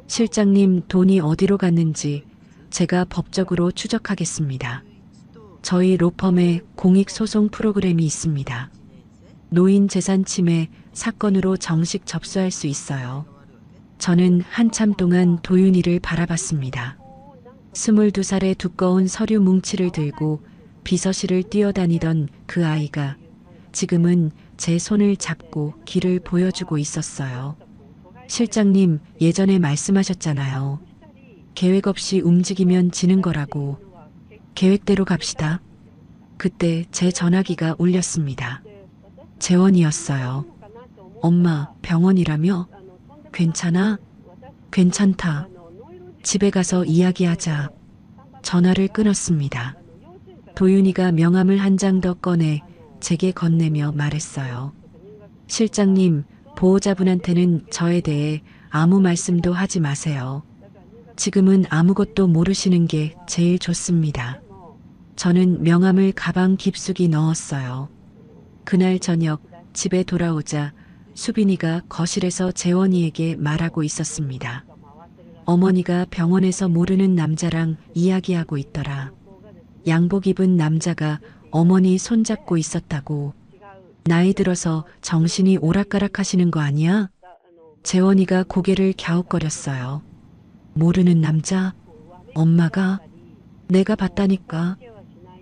실장님 돈이 어디로 갔는지 제가 법적으로 추적하겠습니다. 저희 로펌에 공익소송 프로그램이 있습니다. 노인 재산 침해 사건으로 정식 접수할 수 있어요. 저는 한참 동안 도윤이를 바라봤습니다. 22살의 두꺼운 서류 뭉치를 들고 비서실을 뛰어다니던 그 아이가 지금은 제 손을 잡고 길을 보여주고 있었어요. 실장님, 예전에 말씀하셨잖아요. 계획 없이 움직이면 지는 거라고. 계획대로 갑시다. 그때 제 전화기가 울렸습니다. 재원이었어요. 엄마, 병원이라며? 괜찮아? 괜찮다. 집에 가서 이야기하자. 전화를 끊었습니다. 도윤이가 명함을 한 장 더 꺼내 제게 건네며 말했어요. 실장님, 보호자분한테는 저에 대해 아무 말씀도 하지 마세요. 지금은 아무것도 모르시는 게 제일 좋습니다. 저는 명함을 가방 깊숙이 넣었어요. 그날 저녁 집에 돌아오자 수빈이가 거실에서 재원이에게 말하고 있었습니다. 어머니가 병원에서 모르는 남자랑 이야기하고 있더라. 양복 입은 남자가 어머니 손잡고 있었다고. 나이 들어서 정신이 오락가락 하시는 거 아니야? 재원이가 고개를 갸웃거렸어요. 모르는 남자? 엄마가? 내가 봤다니까.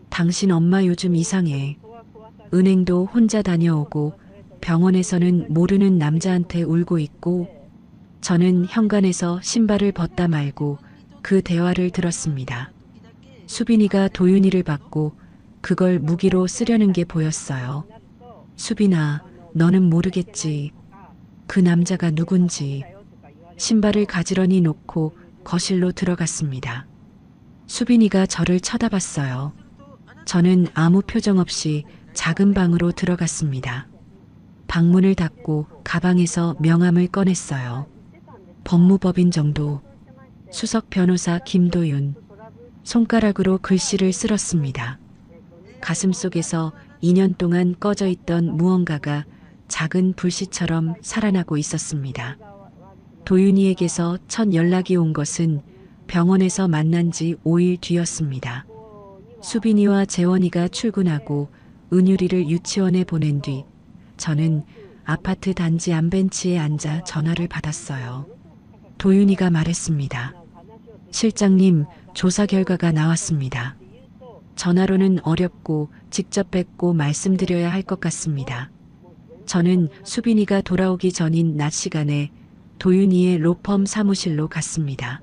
당신 엄마 요즘 이상해. 은행도 혼자 다녀오고 병원에서는 모르는 남자한테 울고 있고. 저는 현관에서 신발을 벗다 말고 그 대화를 들었습니다. 수빈이가 도윤이를 받고 그걸 무기로 쓰려는 게 보였어요. 수빈아, 너는 모르겠지. 그 남자가 누군지. 신발을 가지런히 놓고 거실로 들어갔습니다. 수빈이가 저를 쳐다봤어요. 저는 아무 표정 없이 작은 방으로 들어갔습니다. 방문을 닫고 가방에서 명함을 꺼냈어요. 법무법인 정도. 수석 변호사 김도윤. 손가락으로 글씨를 쓸었습니다. 가슴 속에서 2년 동안 꺼져 있던 무언가가 작은 불씨처럼 살아나고 있었습니다. 도윤이에게서 첫 연락이 온 것은 병원에서 만난 지 5일 뒤였습니다. 수빈이와 재원이가 출근하고 은유리를 유치원에 보낸 뒤 저는 아파트 단지 안벤치에 앉아 전화를 받았어요. 도윤이가 말했습니다. 실장님, 조사 결과가 나왔습니다. 전화로는 어렵고 직접 뵙고 말씀드려야 할 것 같습니다. 저는 수빈이가 돌아오기 전인 낮 시간에 도윤이의 로펌 사무실로 갔습니다.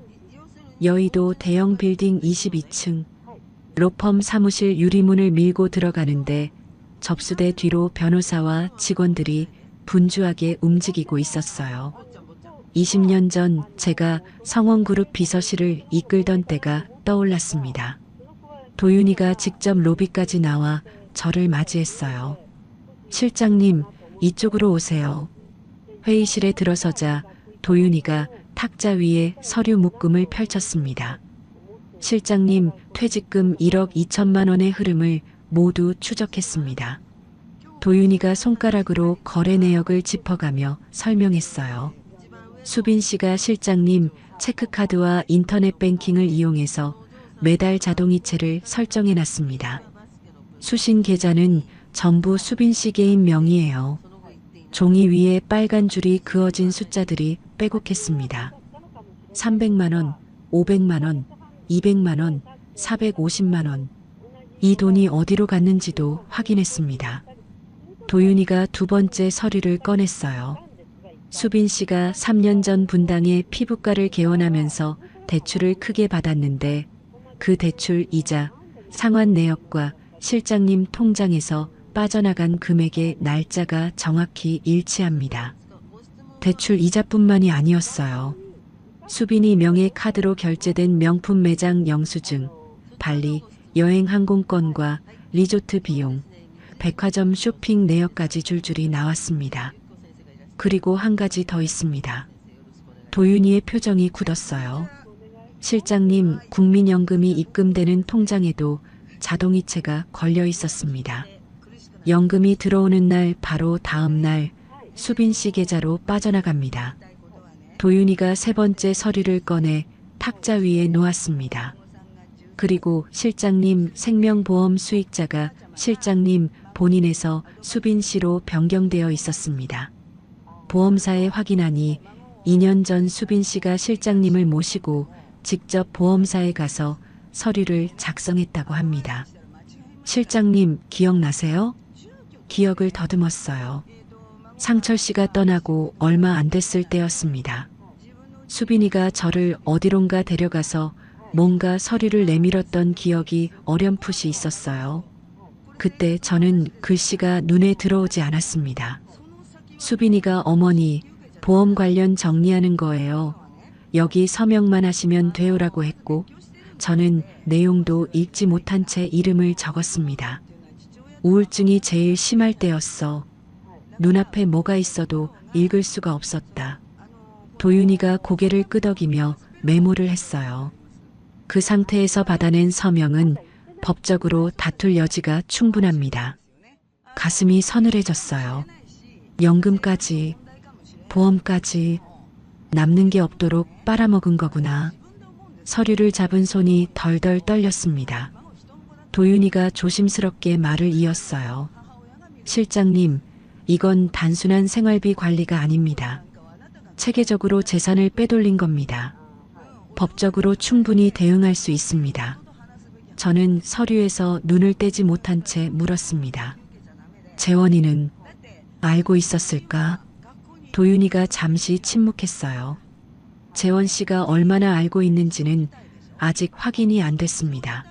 여의도 대형 빌딩 22층. 로펌 사무실 유리문을 밀고 들어가는데 접수대 뒤로 변호사와 직원들이 분주하게 움직이고 있었어요. 20년 전 제가 성원그룹 비서실을 이끌던 때가 떠올랐습니다. 도윤이가 직접 로비까지 나와 저를 맞이했어요. 실장님, 이쪽으로 오세요. 회의실에 들어서자 도윤이가 탁자 위에 서류 묶음을 펼쳤습니다. 실장님 퇴직금 1억 2천만 원의 흐름을 모두 추적했습니다. 도윤이가 손가락으로 거래 내역을 짚어가며 설명했어요. 수빈 씨가 실장님 체크카드와 인터넷 뱅킹을 이용해서 매달 자동이체를 설정해 놨습니다. 수신 계좌는 전부 수빈 씨 개인 명의예요. 종이 위에 빨간 줄이 그어진 숫자들이 빼곡했습니다. 300만 원, 500만 원, 200만 원, 450만 원. 이 돈이 어디로 갔는지도 확인했습니다. 도윤이가 두 번째 서류를 꺼냈어요. 수빈 씨가 3년 전 분당에 피부과를 개원하면서 대출을 크게 받았는데 그 대출 이자, 상환 내역과 실장님 통장에서 빠져나간 금액의 날짜가 정확히 일치합니다. 대출 이자뿐만이 아니었어요. 수빈이 명의 카드로 결제된 명품 매장 영수증, 발리 여행 항공권과 리조트 비용, 백화점 쇼핑 내역까지 줄줄이 나왔습니다. 그리고 한 가지 더 있습니다. 도윤이의 표정이 굳었어요. 실장님 국민연금이 입금되는 통장에도 자동이체가 걸려 있었습니다. 연금이 들어오는 날 바로 다음 날 수빈 씨 계좌로 빠져나갑니다. 도윤이가 세 번째 서류를 꺼내 탁자 위에 놓았습니다. 그리고 실장님 생명보험 수익자가 실장님 본인에서 수빈 씨로 변경되어 있었습니다. 보험사에 확인하니 2년 전 수빈 씨가 실장님을 모시고 직접 보험사에 가서 서류를 작성했다고 합니다. 실장님 기억나세요? 기억을 더듬었어요. 상철 씨가 떠나고 얼마 안 됐을 때였습니다. 수빈이가 저를 어디론가 데려가서 뭔가 서류를 내밀었던 기억이 어렴풋이 있었어요. 그때 저는 글씨가 눈에 들어오지 않았습니다. 수빈이가 어머니 보험 관련 정리하는 거예요. 여기 서명만 하시면 돼요라고 했고 저는 내용도 읽지 못한 채 이름을 적었습니다. 우울증이 제일 심할 때였어. 눈앞에 뭐가 있어도 읽을 수가 없었다. 도윤이가 고개를 끄덕이며 메모를 했어요. 그 상태에서 받아낸 서명은 법적으로 다툴 여지가 충분합니다. 가슴이 서늘해졌어요. 연금까지, 보험까지 남는 게 없도록 빨아먹은 거구나. 서류를 잡은 손이 덜덜 떨렸습니다. 도윤이가 조심스럽게 말을 이었어요. 실장님, 이건 단순한 생활비 관리가 아닙니다. 체계적으로 재산을 빼돌린 겁니다. 법적으로 충분히 대응할 수 있습니다. 저는 서류에서 눈을 떼지 못한 채 물었습니다. 재원이는 알고 있었을까? 도윤이가 잠시 침묵했어요. 재원 씨가 얼마나 알고 있는지는 아직 확인이 안 됐습니다.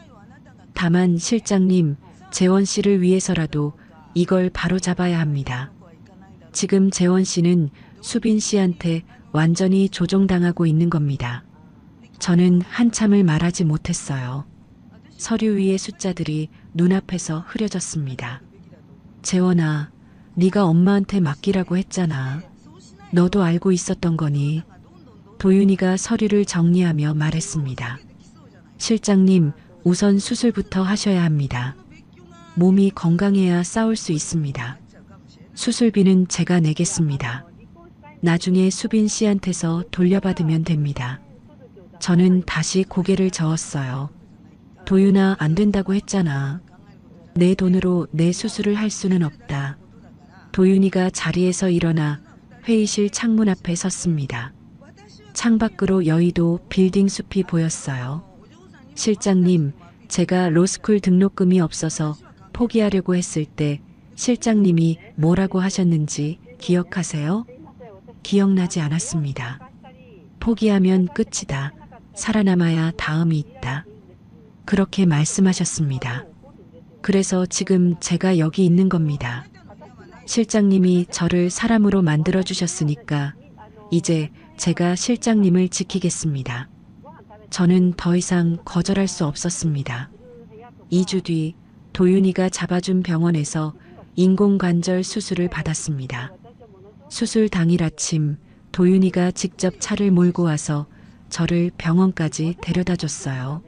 다만 실장님, 재원 씨를 위해서라도 이걸 바로 잡아야 합니다. 지금 재원 씨는 수빈 씨한테 완전히 조종당하고 있는 겁니다. 저는 한참을 말하지 못했어요. 서류 위의 숫자들이 눈앞에서 흐려졌습니다. 재원아, 네가 엄마한테 맡기라고 했잖아. 너도 알고 있었던 거니? 도윤이가 서류를 정리하며 말했습니다. 실장님, 우선 수술부터 하셔야 합니다. 몸이 건강해야 싸울 수 있습니다. 수술비는 제가 내겠습니다. 나중에 수빈 씨한테서 돌려받으면 됩니다. 저는 다시 고개를 저었어요. 도윤아, 안 된다고 했잖아. 내 돈으로 내 수술을 할 수는 없다. 도윤이가 자리에서 일어나 회의실 창문 앞에 섰습니다. 창밖으로 여의도 빌딩 숲이 보였어요. 실장님, 제가 로스쿨 등록금이 없어서 포기하려고 했을 때 실장님이 뭐라고 하셨는지 기억하세요? 기억나지 않았습니다. 포기하면 끝이다. 살아남아야 다음이 있다. 그렇게 말씀하셨습니다. 그래서 지금 제가 여기 있는 겁니다. 실장님이 저를 사람으로 만들어주셨으니까 이제 제가 실장님을 지키겠습니다. 저는 더 이상 거절할 수 없었습니다. 2주 뒤 도윤이가 잡아준 병원에서 인공관절 수술을 받았습니다. 수술 당일 아침 도윤이가 직접 차를 몰고 와서 저를 병원까지 데려다 줬어요.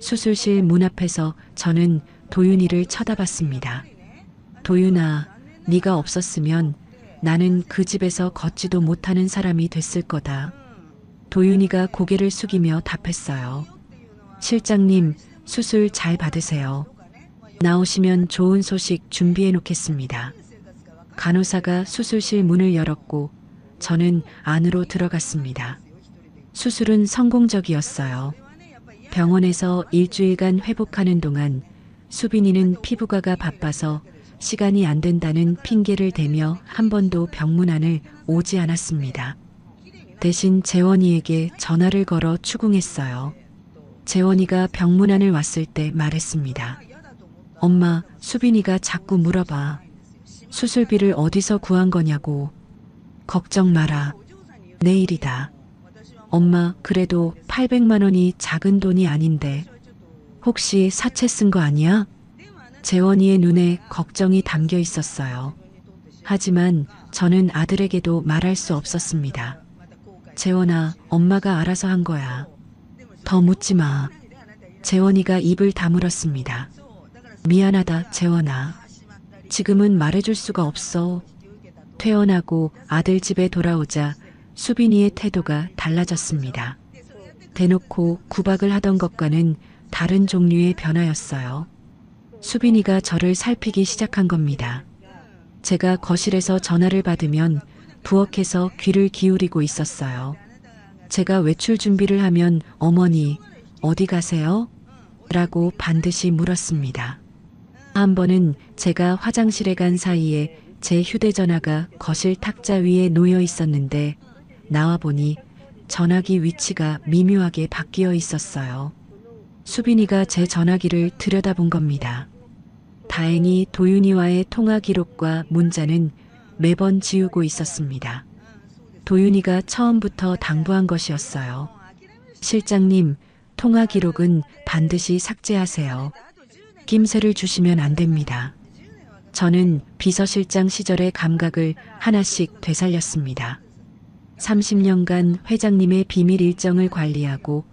수술실 문 앞에서 저는 도윤이를 쳐다봤습니다. 도윤아, 네가 없었으면 나는 그 집에서 걷지도 못하는 사람이 됐을 거다. 도윤이가 고개를 숙이며 답했어요. 실장님, 수술 잘 받으세요. 나오시면 좋은 소식 준비해 놓겠습니다. 간호사가 수술실 문을 열었고 저는 안으로 들어갔습니다. 수술은 성공적이었어요. 병원에서 일주일간 회복하는 동안 수빈이는 피부과가 바빠서 시간이 안 된다는 핑계를 대며 한 번도 병문안을 오지 않았습니다. 대신 재원이에게 전화를 걸어 추궁했어요. 재원이가 병문안을 왔을 때 말했습니다. 엄마, 수빈이가 자꾸 물어봐. 수술비를 어디서 구한 거냐고. 걱정 마라. 내일이다. 엄마, 그래도 800만 원이 작은 돈이 아닌데 혹시 사채 쓴 거 아니야? 재원이의 눈에 걱정이 담겨 있었어요. 하지만 저는 아들에게도 말할 수 없었습니다. 재원아, 엄마가 알아서 한 거야. 더 묻지 마. 재원이가 입을 다물었습니다. 미안하다, 재원아. 지금은 말해줄 수가 없어. 퇴원하고 아들 집에 돌아오자 수빈이의 태도가 달라졌습니다. 대놓고 구박을 하던 것과는 다른 종류의 변화였어요. 수빈이가 저를 살피기 시작한 겁니다. 제가 거실에서 전화를 받으면 부엌에서 귀를 기울이고 있었어요. 제가 외출 준비를 하면 어머니, 어디 가세요? 라고 반드시 물었습니다. 한 번은 제가 화장실에 간 사이에 제 휴대전화가 거실 탁자 위에 놓여 있었는데 나와보니 전화기 위치가 미묘하게 바뀌어 있었어요. 수빈이가 제 전화기를 들여다본 겁니다. 다행히 도윤이와의 통화 기록과 문자는 매번 지우고 있었습니다. 도윤이가 처음부터 당부한 것이었어요. 실장님, 통화 기록은 반드시 삭제하세요. 낌새를 주시면 안 됩니다. 저는 비서실장 시절의 감각을 하나씩 되살렸습니다. 30년간 회장님의 비밀 일정을 관리하고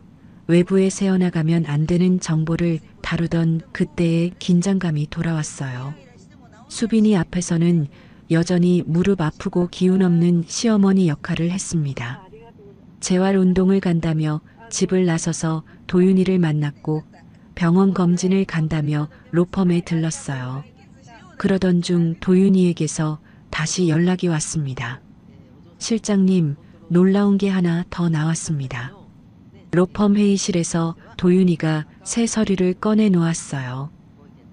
외부에 새어나가면 안 되는 정보를 다루던 그때의 긴장감이 돌아왔어요. 수빈이 앞에서는 여전히 무릎 아프고 기운 없는 시어머니 역할을 했습니다. 재활 운동을 간다며 집을 나서서 도윤이를 만났고 병원 검진을 간다며 로펌에 들렀어요. 그러던 중 도윤이에게서 다시 연락이 왔습니다. 실장님, 놀라운 게 하나 더 나왔습니다. 로펌 회의실에서 도윤이가 새 서류를 꺼내 놓았어요.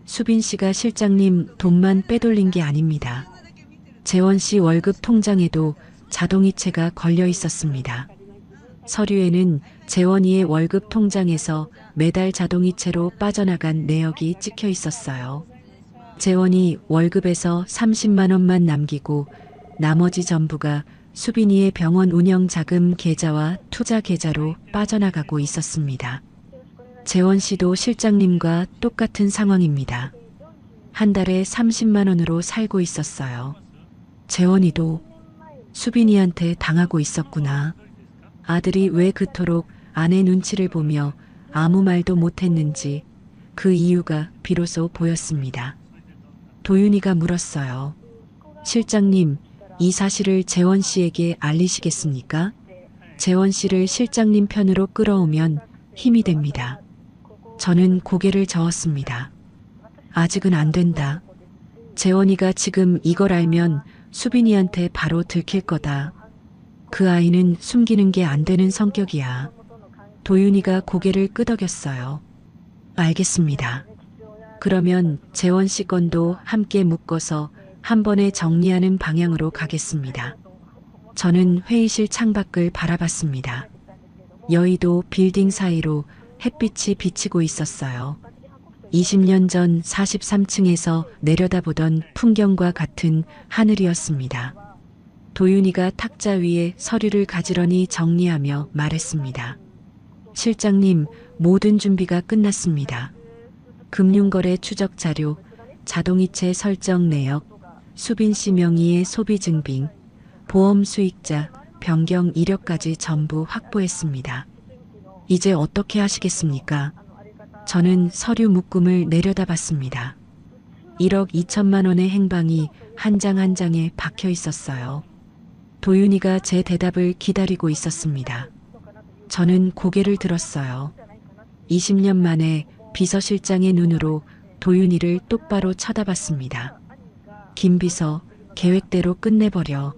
수빈 씨가 실장님 돈만 빼돌린 게 아닙니다. 재원 씨 월급 통장에도 자동이체가 걸려 있었습니다. 서류에는 재원이의 월급 통장에서 매달 자동이체로 빠져나간 내역이 찍혀 있었어요. 재원이 월급에서 30만 원만 남기고 나머지 전부가 수빈이의 병원 운영 자금 계좌와 투자 계좌로 빠져나가고 있었습니다. 재원 씨도 실장님과 똑같은 상황입니다. 한 달에 30만 원으로 살고 있었어요. 재원이도 수빈이한테 당하고 있었구나. 아들이 왜 그토록 아내 눈치를 보며 아무 말도 못했는지 그 이유가 비로소 보였습니다. 도윤이가 물었어요. 실장님, 이 사실을 재원 씨에게 알리시겠습니까? 재원 씨를 실장님 편으로 끌어오면 힘이 됩니다. 저는 고개를 저었습니다. 아직은 안 된다. 재원이가 지금 이걸 알면 수빈이한테 바로 들킬 거다. 그 아이는 숨기는 게 안 되는 성격이야. 도윤이가 고개를 끄덕였어요. 알겠습니다. 그러면 재원 씨 건도 함께 묶어서 한 번에 정리하는 방향으로 가겠습니다. 저는 회의실 창밖을 바라봤습니다. 여의도 빌딩 사이로 햇빛이 비치고 있었어요. 20년 전 43층에서 내려다보던 풍경과 같은 하늘이었습니다. 도윤이가 탁자 위에 서류를 가지런히 정리하며 말했습니다. 실장님, 모든 준비가 끝났습니다. 금융거래 추적 자료, 자동이체 설정 내역, 수빈 씨 명의의 소비 증빙, 보험 수익자, 변경 이력까지 전부 확보했습니다. 이제 어떻게 하시겠습니까? 저는 서류 묶음을 내려다봤습니다. 1억 2천만 원의 행방이 한 장 한 장에 박혀 있었어요. 도윤이가 제 대답을 기다리고 있었습니다. 저는 고개를 들었어요. 20년 만에 비서실장의 눈으로 도윤이를 똑바로 쳐다봤습니다. 김 비서, 계획대로 끝내버려.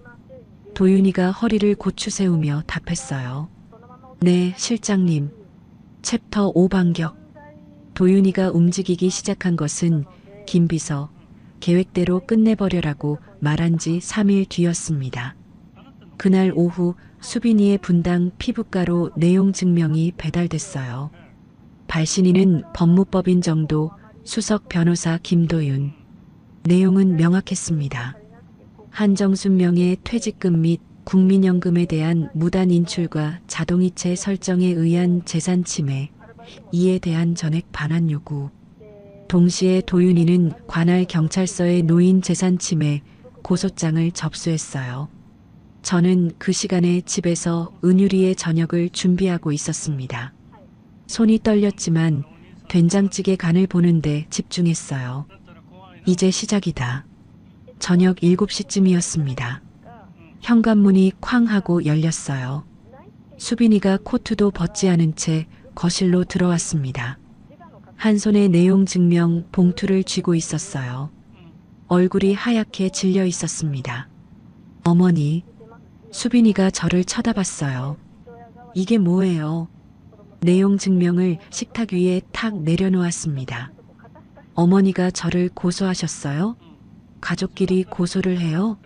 도윤이가 허리를 고추 세우며 답했어요. 네, 실장님. 챕터 5 반격. 도윤이가 움직이기 시작한 것은 김 비서, 계획대로 끝내버려라고 말한 지 3일 뒤였습니다. 그날 오후 수빈이의 분당 피부과로 내용 증명이 배달됐어요. 발신인은 법무법인 정도, 수석 변호사 김도윤. 내용은 명확했습니다. 한정순 명의 퇴직금 및 국민연금에 대한 무단 인출과 자동이체 설정에 의한 재산 침해, 이에 대한 전액 반환 요구. 동시에 도윤이는 관할 경찰서에 노인 재산 침해 고소장을 접수했어요. 저는 그 시간에 집에서 은유리의 저녁을 준비하고 있었습니다. 손이 떨렸지만 된장찌개 간을 보는데 집중했어요. 이제 시작이다. 저녁 7시쯤이었습니다. 현관문이 쾅 하고 열렸어요. 수빈이가 코트도 벗지 않은 채 거실로 들어왔습니다. 한 손에 내용 증명 봉투를 쥐고 있었어요. 얼굴이 하얗게 질려 있었습니다. 어머니, 수빈이가 저를 쳐다봤어요. 이게 뭐예요? 내용 증명을 식탁 위에 탁 내려놓았습니다. 어머니가 저를 고소하셨어요? 가족끼리 고소를 해요?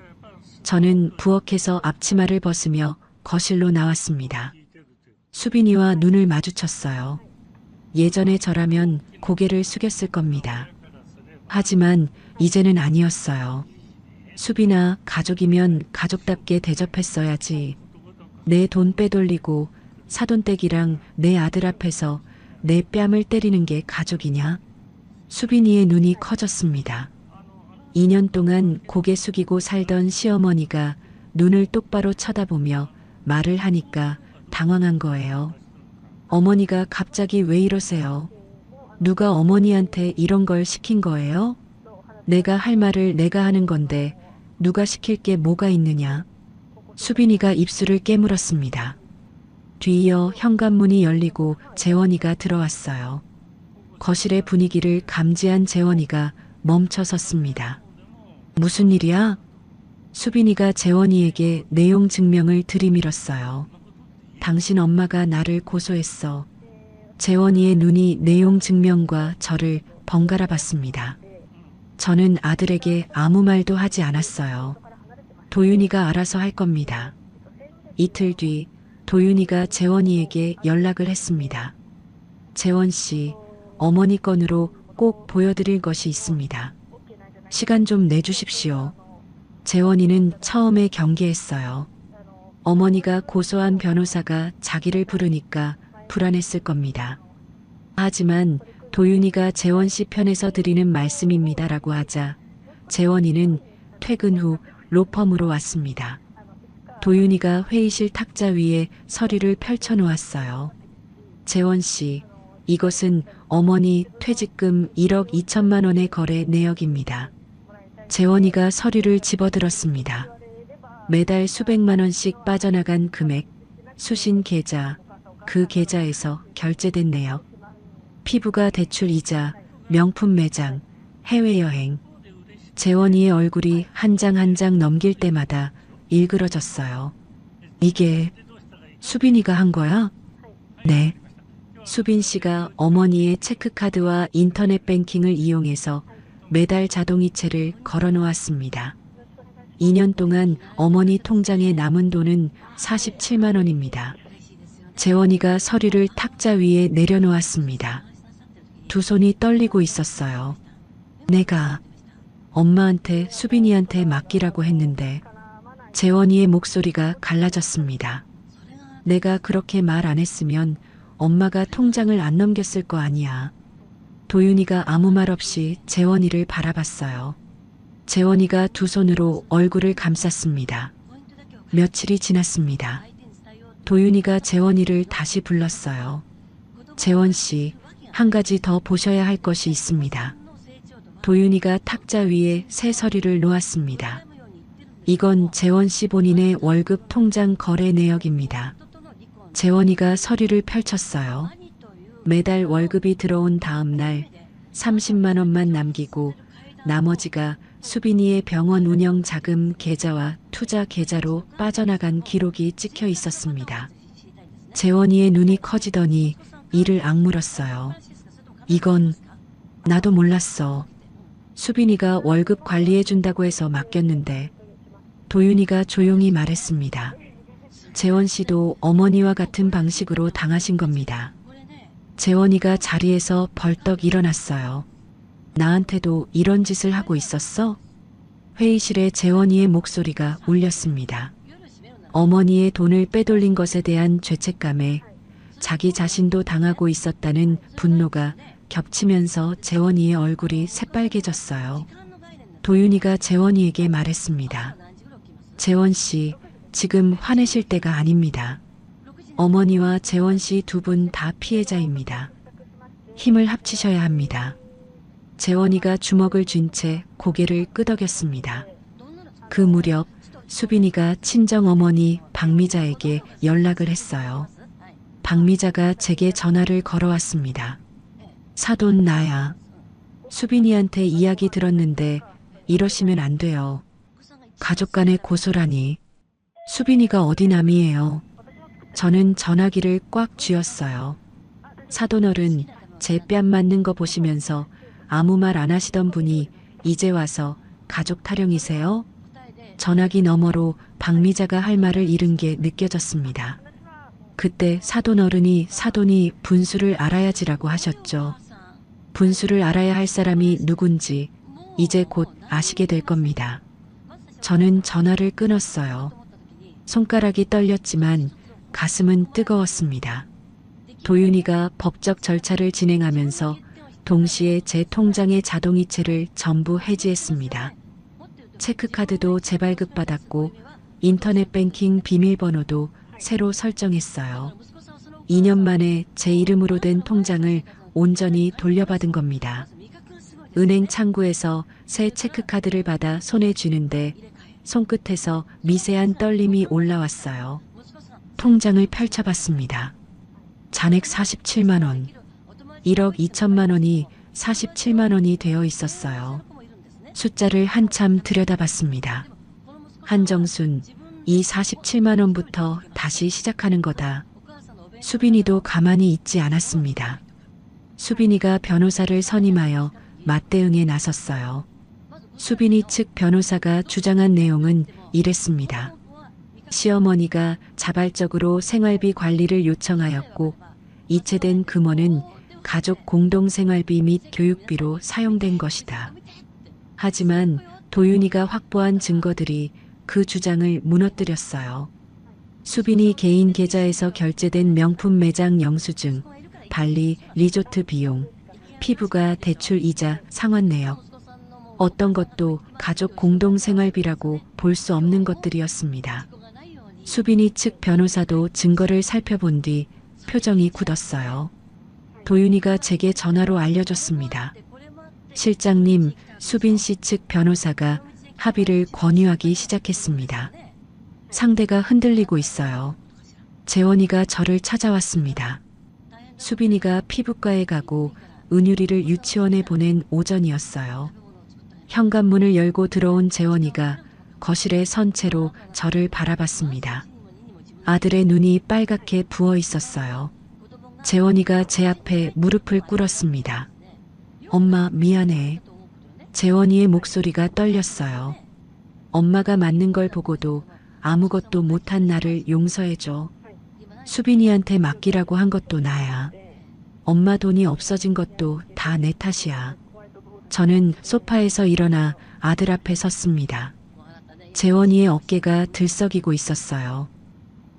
저는 부엌에서 앞치마를 벗으며 거실로 나왔습니다. 수빈이와 눈을 마주쳤어요. 예전에 저라면 고개를 숙였을 겁니다. 하지만 이제는 아니었어요. 수빈아, 가족이면 가족답게 대접했어야지. 내 돈 빼돌리고 사돈댁이랑 내 아들 앞에서 내 뺨을 때리는 게 가족이냐? 수빈이의 눈이 커졌습니다. 2년 동안 고개 숙이고 살던 시어머니가 눈을 똑바로 쳐다보며 말을 하니까 당황한 거예요. 어머니가 갑자기 왜 이러세요? 누가 어머니한테 이런 걸 시킨 거예요? 내가 할 말을 내가 하는 건데 누가 시킬 게 뭐가 있느냐? 수빈이가 입술을 깨물었습니다. 뒤이어 현관문이 열리고 재원이가 들어왔어요. 거실의 분위기를 감지한 재원이가 멈춰 섰습니다. 무슨 일이야? 수빈이가 재원이에게 내용 증명을 들이밀었어요. 당신 엄마가 나를 고소했어. 재원이의 눈이 내용 증명과 저를 번갈아 봤습니다. 저는 아들에게 아무 말도 하지 않았어요. 도윤이가 알아서 할 겁니다. 이틀 뒤 도윤이가 재원이에게 연락을 했습니다. 재원 씨, 어머니 건으로 꼭 보여드릴 것이 있습니다. 시간 좀 내주십시오. 재원이는 처음에 경계했어요. 어머니가 고소한 변호사가 자기를 부르니까 불안했을 겁니다. 하지만 도윤이가 재원 씨 편에서 드리는 말씀입니다라고 하자 재원이는 퇴근 후 로펌으로 왔습니다. 도윤이가 회의실 탁자 위에 서류를 펼쳐놓았어요. 재원 씨, 이것은 어머니 퇴직금 1억 2천만 원의 거래 내역입니다. 재원이가 서류를 집어들었습니다. 매달 수백만 원씩 빠져나간 금액, 수신 계좌, 그 계좌에서 결제된 내역, 피부과 대출 이자, 명품 매장, 해외여행. 재원이의 얼굴이 한 장 한 장 넘길 때마다 일그러졌어요. 이게 수빈이가 한 거야? 네. 수빈 씨가 어머니의 체크카드와 인터넷 뱅킹을 이용해서 매달 자동이체를 걸어 놓았습니다. 2년 동안 어머니 통장에 남은 돈은 47만 원입니다. 재원이가 서류를 탁자 위에 내려놓았습니다. 두 손이 떨리고 있었어요. 내가 엄마한테 수빈이한테 맡기라고 했는데 재원이의 목소리가 갈라졌습니다. 내가 그렇게 말 안 했으면 엄마가 통장을 안 넘겼을 거 아니야. 도윤이가 아무 말 없이 재원이를 바라봤어요. 재원이가 두 손으로 얼굴을 감쌌습니다. 며칠이 지났습니다. 도윤이가 재원이를 다시 불렀어요. 재원 씨, 한 가지 더 보셔야 할 것이 있습니다. 도윤이가 탁자 위에 새 서류를 놓았습니다. 이건 재원 씨 본인의 월급 통장 거래 내역입니다. 재원이가 서류를 펼쳤어요. 매달 월급이 들어온 다음 날 30만 원만 남기고 나머지가 수빈이의 병원 운영 자금 계좌와 투자 계좌로 빠져나간 기록이 찍혀 있었습니다. 재원이의 눈이 커지더니 이를 악물었어요. 이건 나도 몰랐어. 수빈이가 월급 관리해준다고 해서 맡겼는데. 도윤이가 조용히 말했습니다. 재원 씨도 어머니와 같은 방식으로 당하신 겁니다. 재원이가 자리에서 벌떡 일어났어요. 나한테도 이런 짓을 하고 있었어? 회의실에 재원이의 목소리가 울렸습니다. 어머니의 돈을 빼돌린 것에 대한 죄책감에 자기 자신도 당하고 있었다는 분노가 겹치면서 재원이의 얼굴이 새빨개졌어요. 도윤이가 재원이에게 말했습니다. 재원 씨, 지금 화내실 때가 아닙니다. 어머니와 재원 씨 두 분 다 피해자입니다. 힘을 합치셔야 합니다. 재원이가 주먹을 쥔 채 고개를 끄덕였습니다. 그 무렵 수빈이가 친정어머니 박미자에게 연락을 했어요. 박미자가 제게 전화를 걸어왔습니다. 사돈 나야. 수빈이한테 이야기 들었는데 이러시면 안 돼요. 가족 간의 고소라니. 수빈이가 어디 남이에요. 저는 전화기를 꽉 쥐었어요. 사돈어른, 제 뺨 맞는 거 보시면서 아무 말 안 하시던 분이 이제 와서 가족 타령이세요? 전화기 너머로 박미자가 할 말을 잃은 게 느껴졌습니다. 그때 사돈어른이 사돈이 분수를 알아야지라고 하셨죠. 분수를 알아야 할 사람이 누군지 이제 곧 아시게 될 겁니다. 저는 전화를 끊었어요. 손가락이 떨렸지만 가슴은 뜨거웠습니다. 도윤이가 법적 절차를 진행하면서 동시에 제 통장의 자동이체를 전부 해지했습니다. 체크카드도 재발급받았고 인터넷 뱅킹 비밀번호도 새로 설정했어요. 2년 만에 제 이름으로 된 통장을 온전히 돌려받은 겁니다. 은행 창구에서 새 체크카드를 받아 손에 쥐는데 손끝에서 미세한 떨림이 올라왔어요. 통장을 펼쳐봤습니다. 잔액 47만 원, 1억 2천만 원이 47만 원이 되어 있었어요. 숫자를 한참 들여다봤습니다. 한정순, 이 47만 원부터 다시 시작하는 거다. 수빈이도 가만히 있지 않았습니다. 수빈이가 변호사를 선임하여 맞대응에 나섰어요. 수빈이 측 변호사가 주장한 내용은 이랬습니다. 시어머니가 자발적으로 생활비 관리를 요청하였고 이체된 금원은 가족 공동생활비 및 교육비로 사용된 것이다. 하지만 도윤이가 확보한 증거들이 그 주장을 무너뜨렸어요. 수빈이 개인 계좌에서 결제된 명품 매장 영수증, 발리 리조트 비용, 피부가 대출 이자 상환 내역, 어떤 것도 가족 공동생활비라고 볼 수 없는 것들이었습니다. 수빈이 측 변호사도 증거를 살펴본 뒤 표정이 굳었어요. 도윤이가 제게 전화로 알려줬습니다. 실장님, 수빈 씨 측 변호사가 합의를 권유하기 시작했습니다. 상대가 흔들리고 있어요. 재원이가 저를 찾아왔습니다. 수빈이가 피부과에 가고 은유리를 유치원에 보낸 오전이었어요. 현관문을 열고 들어온 재원이가 거실에 선 채로 저를 바라봤습니다. 아들의 눈이 빨갛게 부어 있었어요. 재원이가 제 앞에 무릎을 꿇었습니다. 엄마, 미안해. 재원이의 목소리가 떨렸어요. 엄마가 맞는 걸 보고도 아무것도 못한 나를 용서해줘. 수빈이한테 맡기라고 한 것도 나야. 엄마 돈이 없어진 것도 다 내 탓이야. 저는 소파에서 일어나 아들 앞에 섰습니다. 재원이의 어깨가 들썩이고 있었어요.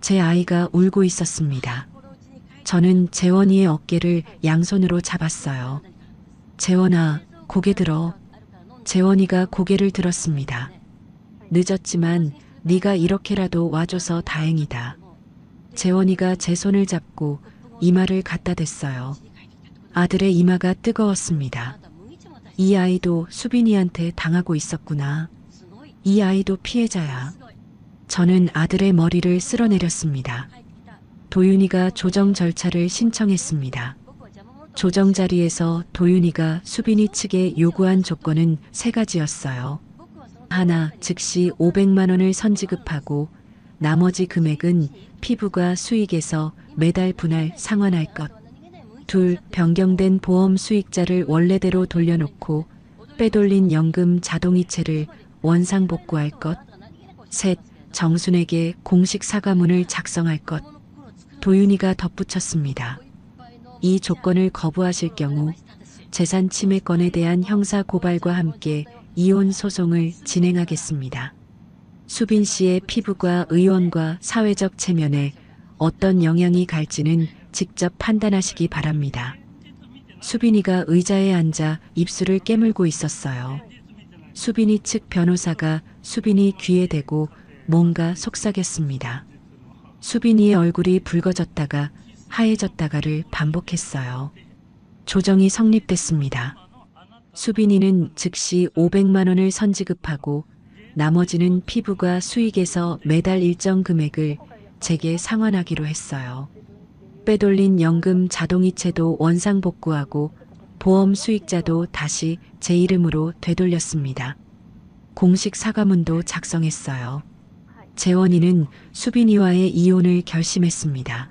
제 아이가 울고 있었습니다. 저는 재원이의 어깨를 양손으로 잡았어요. 재원아, 고개 들어. 재원이가 고개를 들었습니다. 늦었지만 네가 이렇게라도 와줘서 다행이다. 재원이가 제 손을 잡고 이마를 갖다 댔어요. 아들의 이마가 뜨거웠습니다. 이 아이도 수빈이한테 당하고 있었구나. 이 아이도 피해자야. 저는 아들의 머리를 쓸어내렸습니다. 도윤이가 조정 절차를 신청했습니다. 조정 자리에서 도윤이가 수빈이 측에 요구한 조건은 3가지였어요. 하나, 즉시 500만 원을 선지급하고 나머지 금액은 피부과 수익에서 매달 분할 상환할 것. 둘, 변경된 보험 수익자를 원래대로 돌려놓고 빼돌린 연금 자동이체를 원상복구할 것. 셋, 정순에게 공식 사과문을 작성할 것. 도윤이가 덧붙였습니다. 이 조건을 거부하실 경우 재산 침해권에 대한 형사 고발과 함께 이혼 소송을 진행하겠습니다. 수빈 씨의 피부과 의원과 사회적 체면에 어떤 영향이 갈지는 직접 판단하시기 바랍니다. 수빈이가 의자에 앉아 입술을 깨물고 있었어요. 수빈이 측 변호사가 수빈이 귀에 대고 뭔가 속삭였습니다. 수빈이의 얼굴이 붉어졌다가 하얘졌다가를 반복했어요. 조정이 성립됐습니다. 수빈이는 즉시 500만 원을 선지급하고 나머지는 피부과 수익에서 매달 일정 금액을 제게 상환하기로 했어요. 빼돌린 연금 자동이체도 원상복구하고 보험 수익자도 다시 제 이름으로 되돌렸습니다. 공식 사과문도 작성했어요. 재원이는 수빈이와의 이혼을 결심했습니다.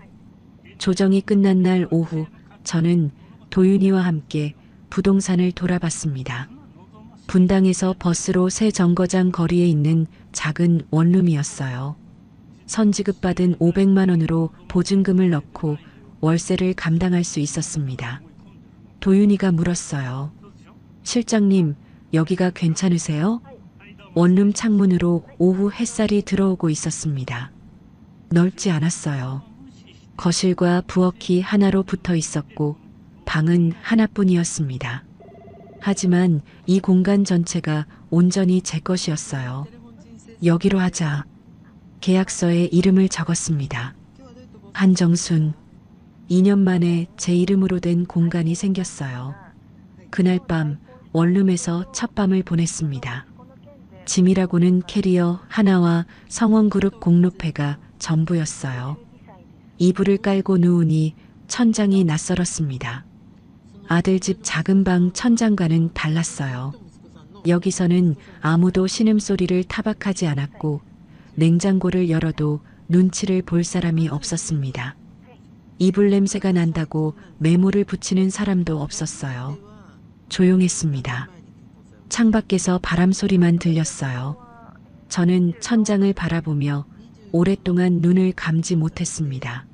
조정이 끝난 날 오후 저는 도윤이와 함께 부동산을 돌아봤습니다. 분당에서 버스로 새 정거장 거리에 있는 작은 원룸이었어요. 선지급받은 500만 원으로 보증금을 넣고 월세를 감당할 수 있었습니다. 도윤이가 물었어요. 실장님, 여기가 괜찮으세요? 원룸 창문으로 오후 햇살이 들어오고 있었습니다. 넓지 않았어요. 거실과 부엌이 하나로 붙어 있었고 방은 하나뿐이었습니다. 하지만 이 공간 전체가 온전히 제 것이었어요. 여기로 하자. 계약서에 이름을 적었습니다. 한정순. 2년 만에 제 이름으로 된 공간이 생겼어요. 그날 밤 원룸에서 첫 밤을 보냈습니다. 짐이라고는 캐리어 하나와 성원그룹 공로패가 전부였어요. 이불을 깔고 누우니 천장이 낯설었습니다. 아들 집 작은 방 천장과는 달랐어요. 여기서는 아무도 신음소리를 타박하지 않았고 냉장고를 열어도 눈치를 볼 사람이 없었습니다. 이불 냄새가 난다고 매물을 붙이는 사람도 없었어요. 조용했습니다. 창밖에서 바람 소리만 들렸어요. 저는 천장을 바라보며 오랫동안 눈을 감지 못했습니다.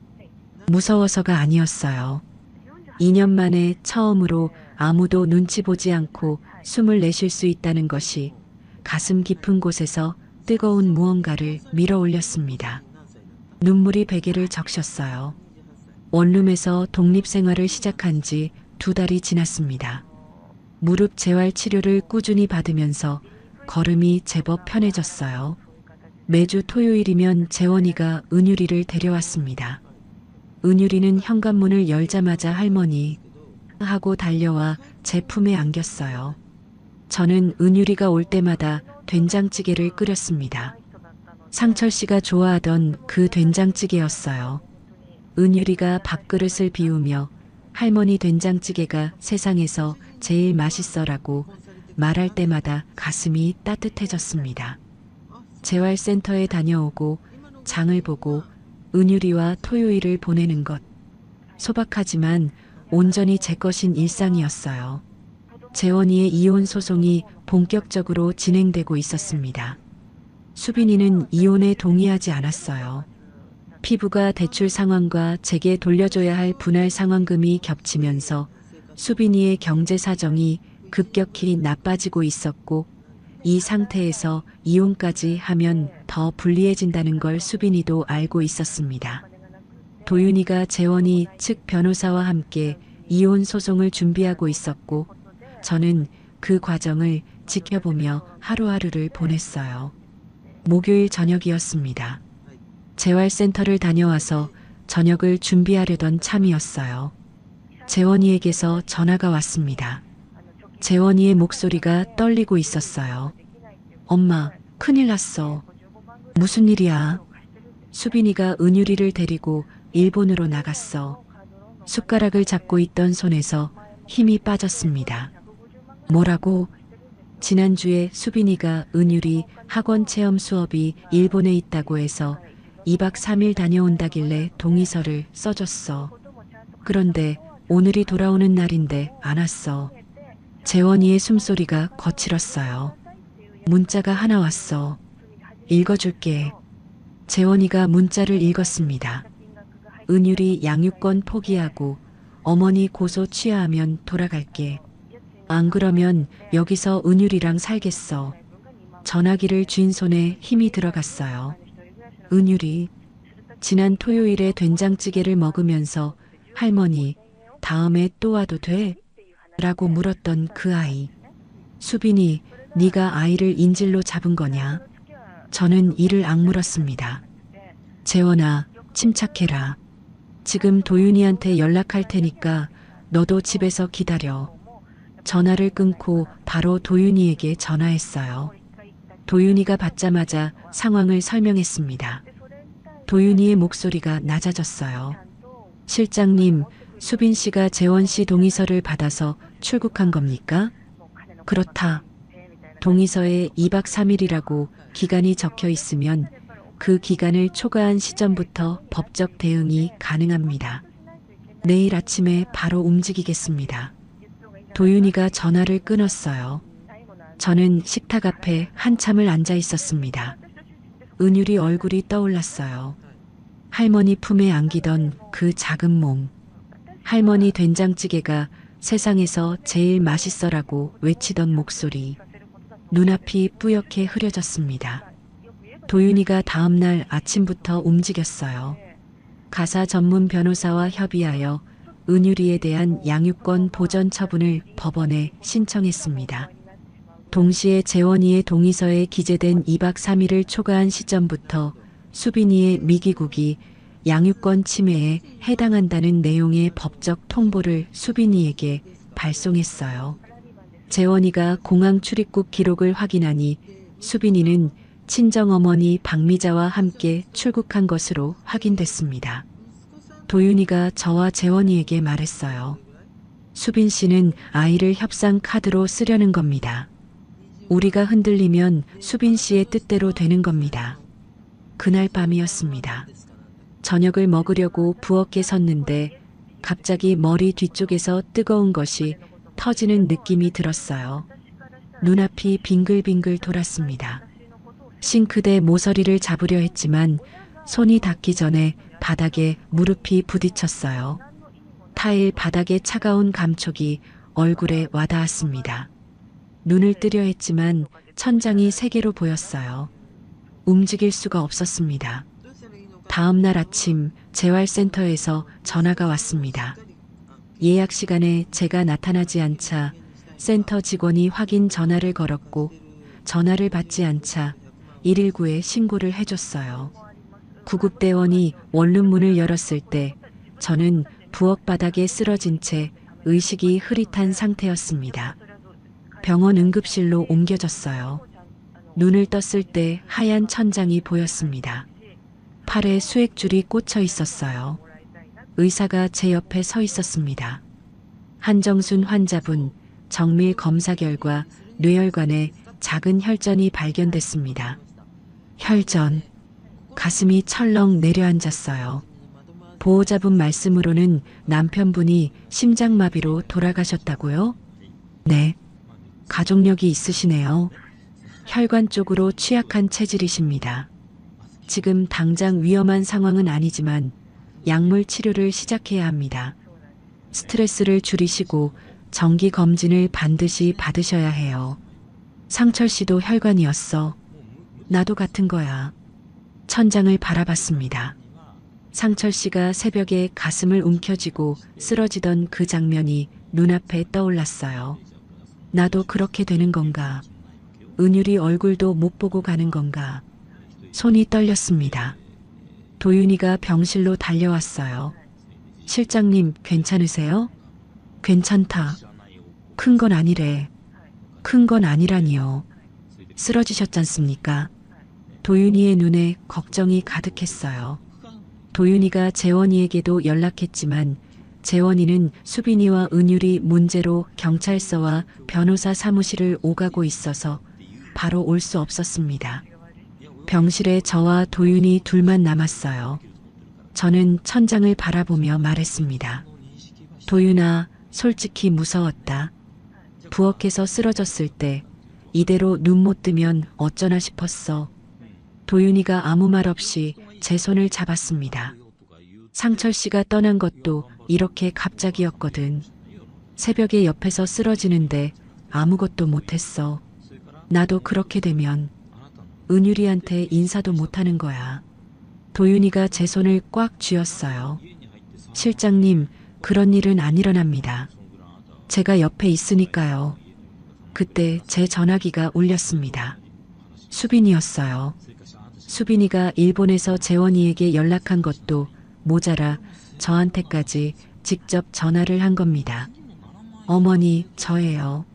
무서워서가 아니었어요. 2년 만에 처음으로 아무도 눈치 보지 않고 숨을 내쉴 수 있다는 것이 가슴 깊은 곳에서 뜨거운 무언가를 밀어 올렸습니다. 눈물이 베개를 적셨어요. 원룸에서 독립생활을 시작한 지 2달이 지났습니다. 무릎 재활 치료를 꾸준히 받으면서 걸음이 제법 편해졌어요. 매주 토요일이면 재원이가 은유리를 데려왔습니다. 은유리는 현관문을 열자마자 할머니 하고 달려와 제 품에 안겼어요. 저는 은유리가 올 때마다 된장찌개를 끓였습니다. 상철 씨가 좋아하던 그 된장찌개였어요. 은유리가 밥그릇을 비우며 할머니 된장찌개가 세상에서 제일 맛있어라고 말할 때마다 가슴이 따뜻해졌습니다. 재활센터에 다녀오고 장을 보고 은유리와 토요일을 보내는 것. 소박하지만 온전히 제 것인 일상이었어요. 재원이의 이혼 소송이 본격적으로 진행되고 있었습니다. 수빈이는 이혼에 동의하지 않았어요. 피부가 대출 상황과 제게 돌려줘야 할 분할 상환금이 겹치면서 수빈이의 경제 사정이 급격히 나빠지고 있었고 이 상태에서 이혼까지 하면 더 불리해진다는 걸 수빈이도 알고 있었습니다. 도윤이가 재원이 측 변호사와 함께 이혼 소송을 준비하고 있었고 저는 그 과정을 지켜보며 하루하루를 보냈어요. 목요일 저녁이었습니다. 재활센터를 다녀와서 저녁을 준비하려던 참이었어요. 재원이에게서 전화가 왔습니다. 재원이의 목소리가 떨리고 있었어요. 엄마, 큰일 났어. 무슨 일이야? 수빈이가 은유리를 데리고 일본으로 나갔어. 숟가락을 잡고 있던 손에서 힘이 빠졌습니다. 뭐라고? 지난주에 수빈이가 은유리 학원 체험 수업이 일본에 있다고 해서 2박 3일 다녀온다길래 동의서를 써줬어. 그런데 오늘이 돌아오는 날인데 안 왔어. 재원이의 숨소리가 거칠었어요. 문자가 하나 왔어. 읽어줄게. 재원이가 문자를 읽었습니다. 은율이 양육권 포기하고 어머니 고소 취하하면 돌아갈게. 안 그러면 여기서 은율이랑 살겠어. 전화기를 쥔 손에 힘이 들어갔어요. 은율이 지난 토요일에 된장찌개를 먹으면서 할머니 다음에 또 와도 돼? 라고 물었던 그 아이. 수빈이 네가 아이를 인질로 잡은 거냐? 저는 이를 악물었습니다. 재원아, 침착해라. 지금 도윤이한테 연락할 테니까 너도 집에서 기다려. 전화를 끊고 바로 도윤이에게 전화했어요. 도윤이가 받자마자 상황을 설명했습니다. 도윤이의 목소리가 낮아졌어요. 실장님, 수빈 씨가 재원 씨 동의서를 받아서 출국한 겁니까? 그렇다. 동의서에 2박 3일이라고 기간이 적혀 있으면 그 기간을 초과한 시점부터 법적 대응이 가능합니다. 내일 아침에 바로 움직이겠습니다. 도윤이가 전화를 끊었어요. 저는 식탁 앞에 한참을 앉아 있었습니다. 은율이 얼굴이 떠올랐어요. 할머니 품에 안기던 그 작은 몸. 할머니 된장찌개가 세상에서 제일 맛있어라고 외치던 목소리. 눈앞이 뿌옇게 흐려졌습니다. 도윤이가 다음날 아침부터 움직였어요. 가사 전문 변호사와 협의하여 은유리에 대한 양육권 보전 처분을 법원에 신청했습니다. 동시에 재원이의 동의서에 기재된 2박 3일을 초과한 시점부터 수빈이의 미기국이 양육권 침해에 해당한다는 내용의 법적 통보를 수빈이에게 발송했어요. 재원이가 공항 출입국 기록을 확인하니 수빈이는 친정어머니 박미자와 함께 출국한 것으로 확인됐습니다. 도윤이가 저와 재원이에게 말했어요. 수빈 씨는 아이를 협상 카드로 쓰려는 겁니다. 우리가 흔들리면 수빈 씨의 뜻대로 되는 겁니다. 그날 밤이었습니다. 저녁을 먹으려고 부엌에 섰는데 갑자기 머리 뒤쪽에서 뜨거운 것이 터지는 느낌이 들었어요. 눈앞이 빙글빙글 돌았습니다. 싱크대 모서리를 잡으려 했지만 손이 닿기 전에 바닥에 무릎이 부딪혔어요. 타일 바닥의 차가운 감촉이 얼굴에 와닿았습니다. 눈을 뜨려 했지만 천장이 세 개로 보였어요. 움직일 수가 없었습니다. 다음 날 아침 재활센터에서 전화가 왔습니다. 예약 시간에 제가 나타나지 않자 센터 직원이 확인 전화를 걸었고 전화를 받지 않자 119에 신고를 해줬어요. 구급대원이 원룸문을 열었을 때 저는 부엌 바닥에 쓰러진 채 의식이 흐릿한 상태였습니다. 병원 응급실로 옮겨졌어요. 눈을 떴을 때 하얀 천장이 보였습니다. 팔에 수액줄이 꽂혀 있었어요. 의사가 제 옆에 서 있었습니다. 한정순 환자분, 정밀 검사 결과 뇌혈관에 작은 혈전이 발견됐습니다. 혈전. 가슴이 철렁 내려앉았어요. 보호자분 말씀으로는 남편분이 심장마비로 돌아가셨다고요? 네. 가족력이 있으시네요. 혈관 쪽으로 취약한 체질이십니다. 지금 당장 위험한 상황은 아니지만 약물 치료를 시작해야 합니다. 스트레스를 줄이시고 정기 검진을 반드시 받으셔야 해요. 상철 씨도 혈관이었어. 나도 같은 거야. 천장을 바라봤습니다. 상철 씨가 새벽에 가슴을 움켜쥐고 쓰러지던 그 장면이 눈앞에 떠올랐어요. 나도 그렇게 되는 건가? 은율이 얼굴도 못 보고 가는 건가? 손이 떨렸습니다. 도윤이가 병실로 달려왔어요. 실장님, 괜찮으세요? 괜찮다. 큰 건 아니래. 큰 건 아니라니요. 쓰러지셨잖습니까? 도윤이의 눈에 걱정이 가득했어요. 도윤이가 재원이에게도 연락했지만 재원이는 수빈이와 은율이 문제로 경찰서와 변호사 사무실을 오가고 있어서 바로 올 수 없었습니다. 병실에 저와 도윤이 둘만 남았어요. 저는 천장을 바라보며 말했습니다. 도윤아, 솔직히 무서웠다. 부엌에서 쓰러졌을 때 이대로 눈 못 뜨면 어쩌나 싶었어. 도윤이가 아무 말 없이 제 손을 잡았습니다. 상철 씨가 떠난 것도 이렇게 갑자기였거든. 새벽에 옆에서 쓰러지는데 아무것도 못했어. 나도 그렇게 되면 은율이한테 인사도 못하는 거야. 도윤이가 제 손을 꽉 쥐었어요. 실장님, 그런 일은 안 일어납니다. 제가 옆에 있으니까요. 그때 제 전화기가 울렸습니다. 수빈이었어요. 수빈이가 일본에서 재원이에게 연락한 것도 모자라 저한테까지 직접 전화를 한 겁니다. 어머니, 저예요.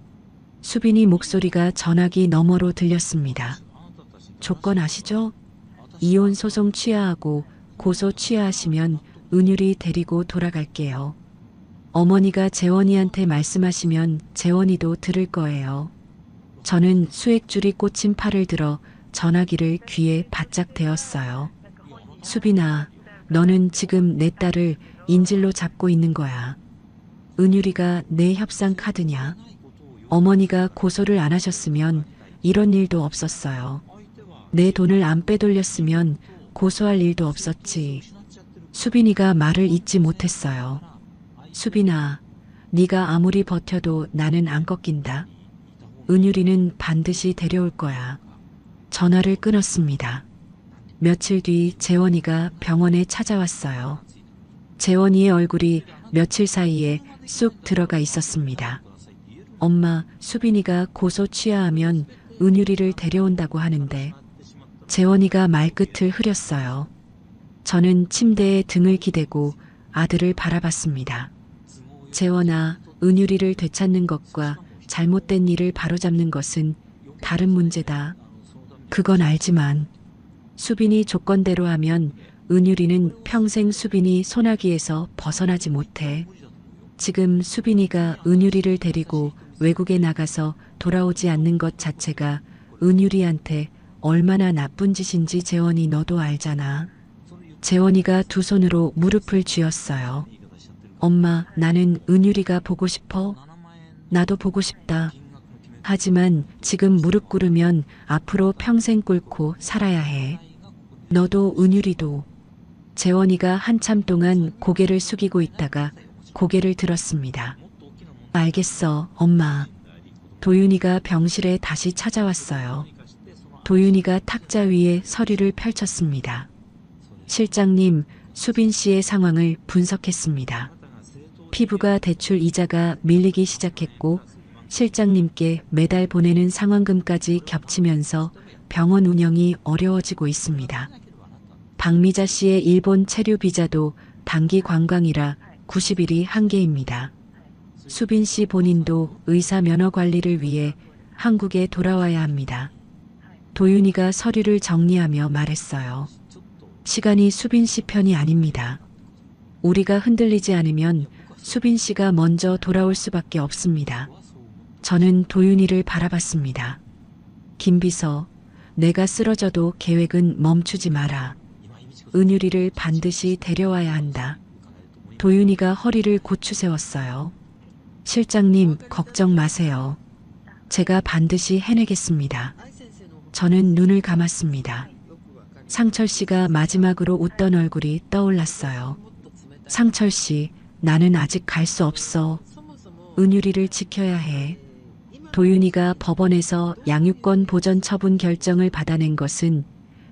수빈이 목소리가 전화기 너머로 들렸습니다. 조건 아시죠? 이혼 소송 취하하고 고소 취하하시면 은율이 데리고 돌아갈게요. 어머니가 재원이한테 말씀하시면 재원이도 들을 거예요. 저는 수액줄이 꽂힌 팔을 들어 전화기를 귀에 바짝 대었어요. 수빈아, 너는 지금 내 딸을 인질로 잡고 있는 거야. 은율이가 내 협상 카드냐? 어머니가 고소를 안 하셨으면 이런 일도 없었어요. 내 돈을 안 빼돌렸으면 고소할 일도 없었지. 수빈이가 말을 잇지 못했어요. 수빈아, 네가 아무리 버텨도 나는 안 꺾인다. 은율이는 반드시 데려올 거야. 전화를 끊었습니다. 며칠 뒤 재원이가 병원에 찾아왔어요. 재원이의 얼굴이 며칠 사이에 쑥 들어가 있었습니다. 엄마, 수빈이가 고소 취하하면 은율이를 데려온다고 하는데. 재원이가 말끝을 흐렸어요. 저는 침대에 등을 기대고 아들을 바라봤습니다. 재원아, 은율이를 되찾는 것과 잘못된 일을 바로잡는 것은 다른 문제다. 그건 알지만 수빈이 조건대로 하면 은율이는 평생 수빈이 소나기에서 벗어나지 못해. 지금 수빈이가 은율이를 데리고 외국에 나가서 돌아오지 않는 것 자체가 은율이한테 얼마나 나쁜 짓인지 재원이 너도 알잖아. 재원이가 두 손으로 무릎을 쥐었어요. 엄마, 나는 은율이가 보고 싶어. 나도 보고 싶다. 하지만 지금 무릎 꿇으면 앞으로 평생 꿇고 살아야 해. 너도 은율이도. 재원이가 한참 동안 고개를 숙이고 있다가 고개를 들었습니다. 알겠어, 엄마. 도윤이가 병실에 다시 찾아왔어요. 도윤이가 탁자 위에 서류를 펼쳤습니다. 실장님, 수빈 씨의 상황을 분석했습니다. 피부가 대출 이자가 밀리기 시작했고 실장님께 매달 보내는 상환금까지 겹치면서 병원 운영이 어려워지고 있습니다. 박미자 씨의 일본 체류 비자도 단기 관광이라 90일이 한계입니다. 수빈 씨 본인도 의사 면허 관리를 위해 한국에 돌아와야 합니다. 도윤이가 서류를 정리하며 말했어요. 시간이 수빈 씨 편이 아닙니다. 우리가 흔들리지 않으면 수빈 씨가 먼저 돌아올 수밖에 없습니다. 저는 도윤이를 바라봤습니다. 김비서, 내가 쓰러져도 계획은 멈추지 마라. 은율이를 반드시 데려와야 한다. 도윤이가 허리를 고추 세웠어요. 실장님, 걱정 마세요. 제가 반드시 해내겠습니다. 저는 눈을 감았습니다. 상철 씨가 마지막으로 웃던 얼굴이 떠올랐어요. 상철 씨, 나는 아직 갈 수 없어. 은율이를 지켜야 해. 도윤이가 법원에서 양육권 보전 처분 결정을 받아낸 것은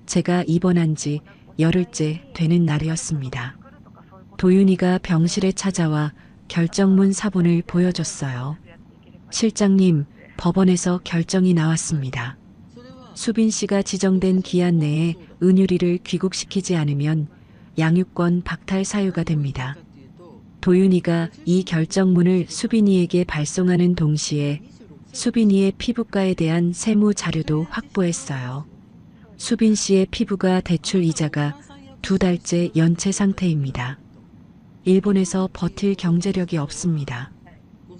제가 입원한 지 열흘째 되는 날이었습니다. 도윤이가 병실에 찾아와 결정문 사본을 보여줬어요. 실장님, 법원에서 결정이 나왔습니다. 수빈 씨가 지정된 기한 내에 은율이를 귀국시키지 않으면 양육권 박탈 사유가 됩니다. 도윤이가 이 결정문을 수빈이에게 발송하는 동시에 수빈이의 피부과에 대한 세무 자료도 확보했어요. 수빈 씨의 피부가 대출 이자가 2달째 연체 상태입니다. 일본에서 버틸 경제력이 없습니다.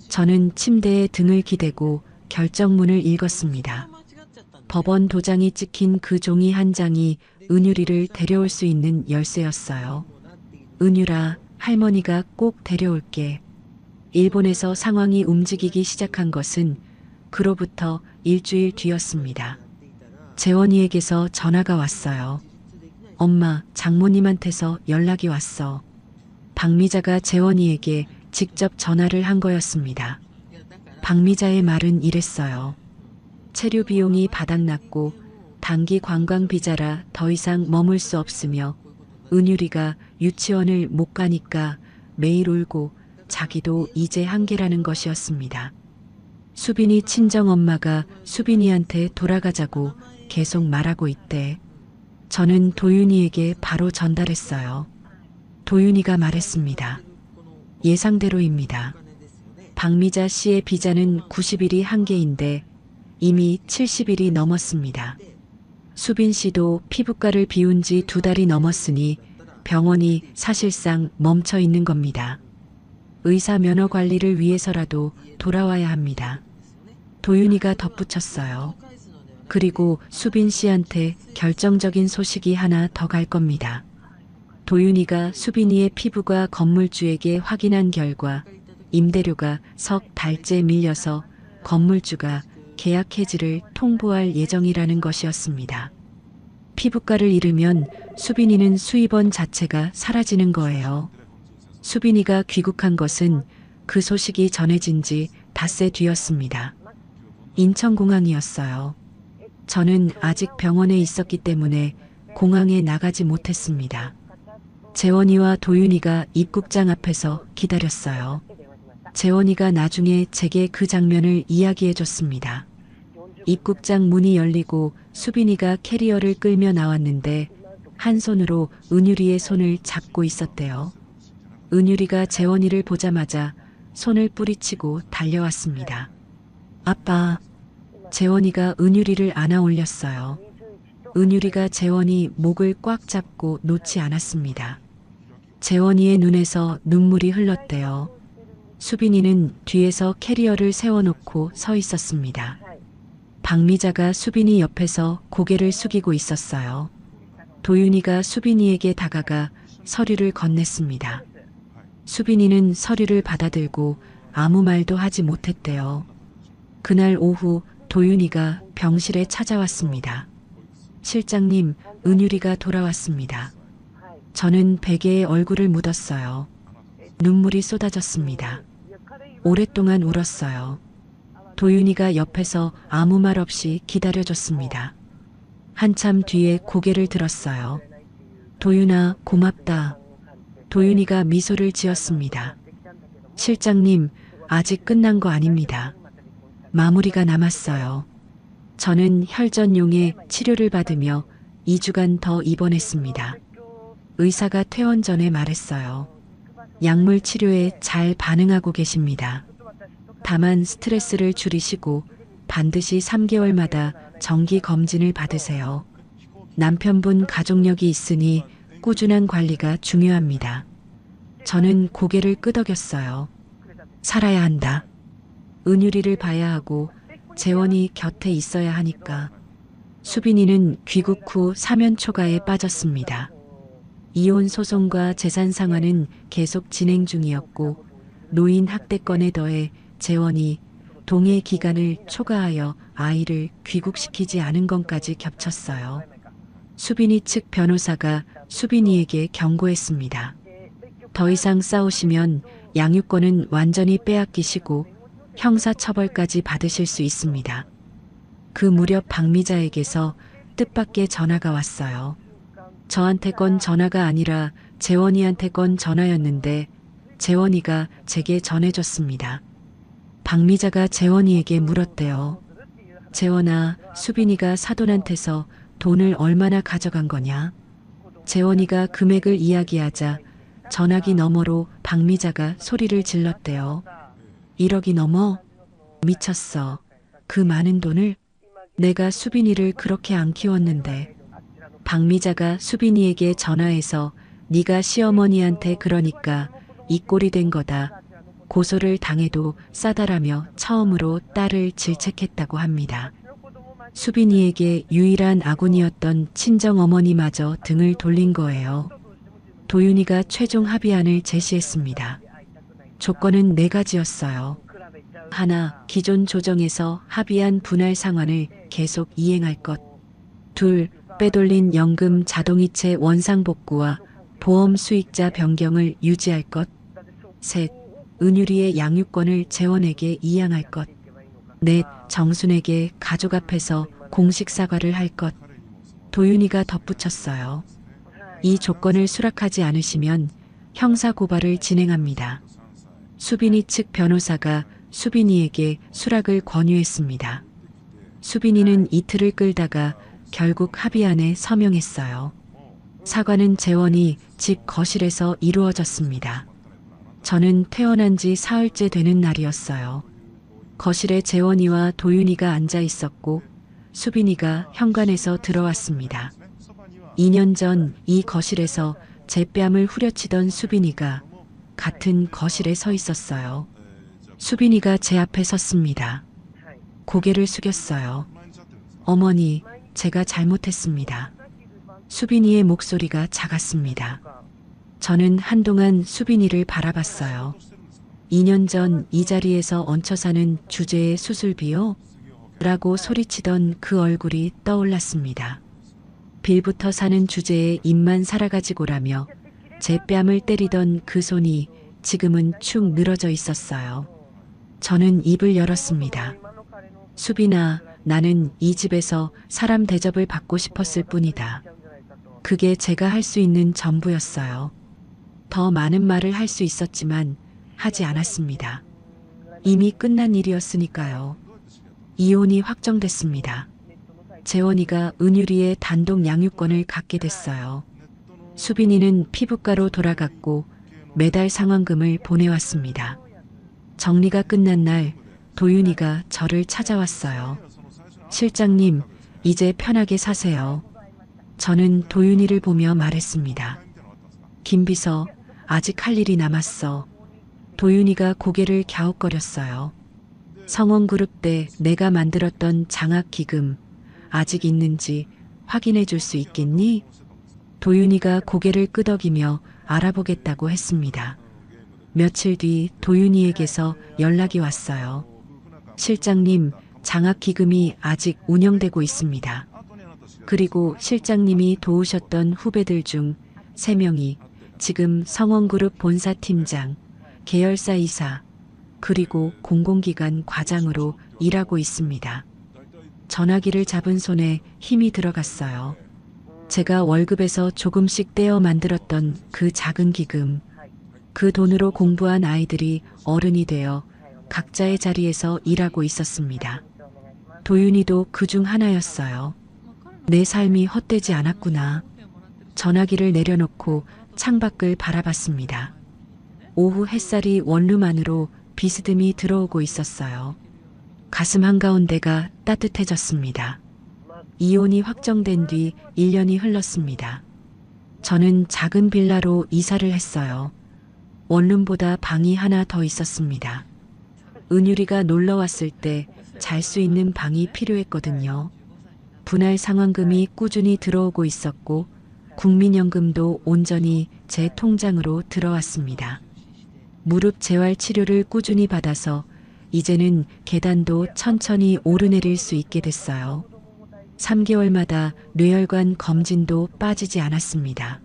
저는 침대에 등을 기대고 결정문을 읽었습니다. 법원 도장이 찍힌 그 종이 한 장이 은유리를 데려올 수 있는 열쇠였어요. 은유라, 할머니가 꼭 데려올게. 일본에서 상황이 움직이기 시작한 것은 그로부터 일주일 뒤였습니다. 재원이에게서 전화가 왔어요. 엄마, 장모님한테서 연락이 왔어. 박미자가 재원이에게 직접 전화를 한 거였습니다. 박미자의 말은 이랬어요. 체류 비용이 바닥났고 단기 관광 비자라 더 이상 머물 수 없으며 은유리가 유치원을 못 가니까 매일 울고 자기도 이제 한계라는 것이었습니다. 수빈이 친정엄마가 수빈이한테 돌아가자고 계속 말하고 있대. 저는 도윤이에게 바로 전달했어요. 도윤이가 말했습니다. 예상대로입니다. 박미자 씨의 비자는 90일이 한계인데 이미 70일이 넘었습니다. 수빈 씨도 피부과를 비운 지 2달이 넘었으니 병원이 사실상 멈춰 있는 겁니다. 의사 면허 관리를 위해서라도 돌아와야 합니다. 도윤이가 덧붙였어요. 그리고 수빈 씨한테 결정적인 소식이 하나 더 갈 겁니다. 도윤이가 수빈이의 피부과 건물주에게 확인한 결과 임대료가 석 달째 밀려서 건물주가 계약 해지를 통보할 예정이라는 것이었습니다. 피부과를 잃으면 수빈이는 수입원 자체가 사라지는 거예요. 수빈이가 귀국한 것은 그 소식이 전해진 지 닷새 뒤였습니다. 인천공항이었어요. 저는 아직 병원에 있었기 때문에 공항에 나가지 못했습니다. 재원이와 도윤이가 입국장 앞에서 기다렸어요. 재원이가 나중에 제게 그 장면을 이야기해 줬습니다. 입국장 문이 열리고 수빈이가 캐리어를 끌며 나왔는데 한 손으로 은유리의 손을 잡고 있었대요. 은유리가 재원이를 보자마자 손을 뿌리치고 달려왔습니다. 아빠. 재원이가 은유리를 안아 올렸어요. 은유리가 재원이 목을 꽉 잡고 놓지 않았습니다. 재원이의 눈에서 눈물이 흘렀대요. 수빈이는 뒤에서 캐리어를 세워놓고 서 있었습니다. 박미자가 수빈이 옆에서 고개를 숙이고 있었어요. 도윤이가 수빈이에게 다가가 서류를 건넸습니다. 수빈이는 서류를 받아들고 아무 말도 하지 못했대요. 그날 오후 도윤이가 병실에 찾아왔습니다. 실장님, 은유리가 돌아왔습니다. 저는 베개에 얼굴을 묻었어요. 눈물이 쏟아졌습니다. 오랫동안 울었어요. 도윤이가 옆에서 아무 말 없이 기다려줬습니다. 한참 뒤에 고개를 들었어요. 도윤아, 고맙다. 도윤이가 미소를 지었습니다. 실장님, 아직 끝난 거 아닙니다. 마무리가 남았어요. 저는 혈전용의 치료를 받으며 2주간 더 입원했습니다. 의사가 퇴원 전에 말했어요. 약물 치료에 잘 반응하고 계십니다. 다만 스트레스를 줄이시고 반드시 3개월마다 정기 검진을 받으세요. 남편분 가족력이 있으니 꾸준한 관리가 중요합니다. 저는 고개를 끄덕였어요. 살아야 한다. 은유리를 봐야 하고 재원이 곁에 있어야 하니까. 수빈이는 귀국 후 사면 초가에 빠졌습니다. 이혼 소송과 재산 상환은 계속 진행 중이었고 노인 학대건에 더해 재원이 동해 기간을 초과하여 아이를 귀국시키지 않은 것까지 겹쳤어요. 수빈이 측 변호사가 수빈이에게 경고했습니다. 더 이상 싸우시면 양육권은 완전히 빼앗기시고 형사처벌까지 받으실 수 있습니다. 그 무렵 박미자에게서 뜻밖의 전화가 왔어요. 저한테 건 전화가 아니라 재원이한테 건 전화였는데 재원이가 제게 전해줬습니다. 박미자가 재원이에게 물었대요. 재원아, 수빈이가 사돈한테서 돈을 얼마나 가져간 거냐? 재원이가 금액을 이야기하자 전화기 너머로 박미자가 소리를 질렀대요. 1억이 넘어? 미쳤어. 그 많은 돈을? 내가 수빈이를 그렇게 안 키웠는데. 박미자가 수빈이에게 전화해서 네가 시어머니한테 그러니까 이 꼴이 된 거다. 고소를 당해도 싸다라며 처음으로 딸을 질책했다고 합니다. 수빈이에게 유일한 아군이었던 친정어머니마저 등을 돌린 거예요. 도윤이가 최종 합의안을 제시했습니다. 조건은 4가지였어요. 하나, 기존 조정에서 합의한 분할 상환을 계속 이행할 것. 둘, 빼돌린 연금 자동이체 원상복구와 보험 수익자 변경을 유지할 것. 셋, 은유리의 양육권을 재원에게 이양할 것. 넷, 정순에게 가족 앞에서 공식 사과를 할 것. 도윤이가 덧붙였어요. 이 조건을 수락하지 않으시면 형사고발을 진행합니다. 수빈이 측 변호사가 수빈이에게 수락을 권유했습니다. 수빈이는 이틀을 끌다가 결국 합의안에 서명했어요. 사과는 재원이 집 거실에서 이루어졌습니다. 저는 퇴원한 지 사흘째 되는 날이었어요. 거실에 재원이와 도윤이가 앉아 있었고 수빈이가 현관에서 들어왔습니다. 2년 전 이 거실에서 제 뺨을 후려치던 수빈이가 같은 거실에 서 있었어요. 수빈이가 제 앞에 섰습니다. 고개를 숙였어요. 어머니, 제가 잘못했습니다. 수빈이의 목소리가 작았습니다. 저는 한동안 수빈이를 바라봤어요. 2년 전 이 자리에서 얹혀 사는 주제의 수술비요? 라고 소리치던 그 얼굴이 떠올랐습니다. 빌부터 사는 주제에 입만 살아가지고라며 제 뺨을 때리던 그 손이 지금은 축 늘어져 있었어요. 저는 입을 열었습니다. 수빈아, 나는 이 집에서 사람 대접을 받고 싶었을 뿐이다. 그게 제가 할 수 있는 전부였어요. 더 많은 말을 할 수 있었지만 하지 않았습니다. 이미 끝난 일이었으니까요. 이혼이 확정됐습니다. 재원이가 은유리의 단독 양육권을 갖게 됐어요. 수빈이는 피부과로 돌아갔고 매달 상환금을 보내왔습니다. 정리가 끝난 날 도윤이가 저를 찾아왔어요. 실장님, 이제 편하게 사세요. 저는 도윤이를 보며 말했습니다. 김비서, 아직 할 일이 남았어. 도윤이가 고개를 갸웃거렸어요. 성원그룹 때 내가 만들었던 장학기금 아직 있는지 확인해 줄 수 있겠니? 도윤이가 고개를 끄덕이며 알아보겠다고 했습니다. 며칠 뒤 도윤이에게서 연락이 왔어요. 실장님, 장학기금이 아직 운영되고 있습니다. 그리고 실장님이 도우셨던 후배들 중 3명이 지금 성원그룹 본사팀장, 계열사 이사, 그리고 공공기관 과장으로 일하고 있습니다. 전화기를 잡은 손에 힘이 들어갔어요. 제가 월급에서 조금씩 떼어 만들었던 그 작은 기금, 그 돈으로 공부한 아이들이 어른이 되어 각자의 자리에서 일하고 있었습니다. 도윤이도 그 중 하나였어요. 내 삶이 헛되지 않았구나. 전화기를 내려놓고 창밖을 바라봤습니다. 오후 햇살이 원룸 안으로 비스듬히 들어오고 있었어요. 가슴 한가운데가 따뜻해졌습니다. 이혼이 확정된 뒤 1년이 흘렀습니다. 저는 작은 빌라로 이사를 했어요. 원룸보다 방이 하나 더 있었습니다. 은유리가 놀러 왔을 때 잘 수 있는 방이 필요했거든요. 분할 상환금이 꾸준히 들어오고 있었고 국민연금도 온전히 제 통장으로 들어왔습니다. 무릎 재활 치료를 꾸준히 받아서 이제는 계단도 천천히 오르내릴 수 있게 됐어요. 3개월마다 뇌혈관 검진도 빠지지 않았습니다.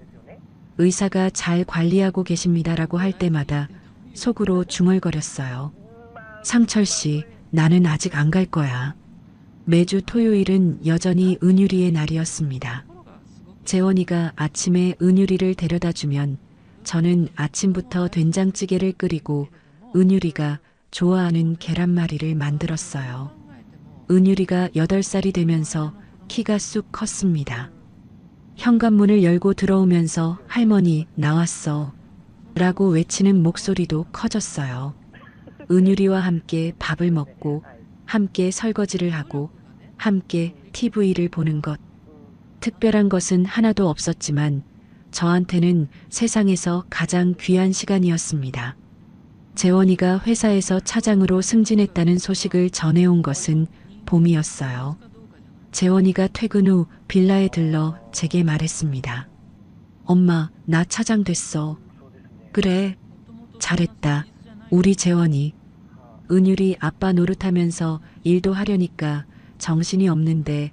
의사가 잘 관리하고 계십니다라고 할 때마다 속으로 중얼거렸어요. 상철 씨, 나는 아직 안 갈 거야. 매주 토요일은 여전히 은유리의 날이었습니다. 재원이가 아침에 은유리를 데려다 주면 저는 아침부터 된장찌개를 끓이고 은유리가 좋아하는 계란말이를 만들었어요. 은유리가 8살이 되면서 키가 쑥 컸습니다. 현관문을 열고 들어오면서 할머니 나왔어 라고 외치는 목소리도 커졌어요. 은유리와 함께 밥을 먹고 함께 설거지를 하고 함께 TV를 보는 것. 특별한 것은 하나도 없었지만 저한테는 세상에서 가장 귀한 시간이었습니다. 재원이가 회사에서 차장으로 승진했다는 소식을 전해온 것은 봄이었어요. 재원이가 퇴근 후 빌라에 들러 제게 말했습니다. 엄마, 나 차장 됐어. 그래, 잘했다. 우리 재원이. 은율이 아빠 노릇하면서 일도 하려니까 정신이 없는데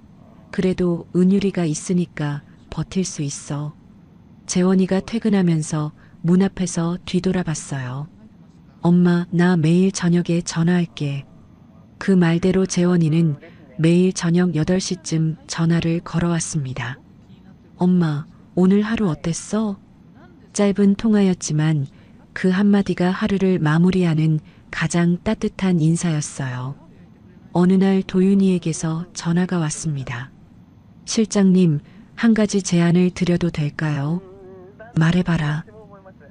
그래도 은율이가 있으니까 버틸 수 있어. 재원이가 퇴근하면서 문 앞에서 뒤돌아봤어요. 엄마, 나 매일 저녁에 전화할게. 그 말대로 재원이는 매일 저녁 8시쯤 전화를 걸어왔습니다. 엄마, 오늘 하루 어땠어? 짧은 통화였지만 그 한마디가 하루를 마무리하는 가장 따뜻한 인사였어요. 어느 날 도윤이에게서 전화가 왔습니다. 실장님, 한 가지 제안을 드려도 될까요? 말해봐라.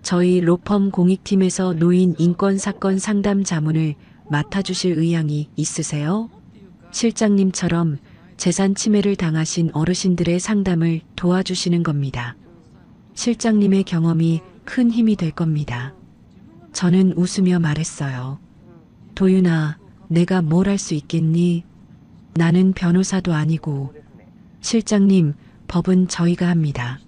저희 로펌 공익팀에서 노인 인권 사건 상담 자문을 맡아주실 의향이 있으세요? 실장님처럼 재산 침해를 당하신 어르신들의 상담을 도와주시는 겁니다. 실장님의 경험이 큰 힘이 될 겁니다. 저는 웃으며 말했어요. 도윤아, 내가 뭘 할 수 있겠니? 나는 변호사도 아니고. 실장님, 법은 저희가 합니다.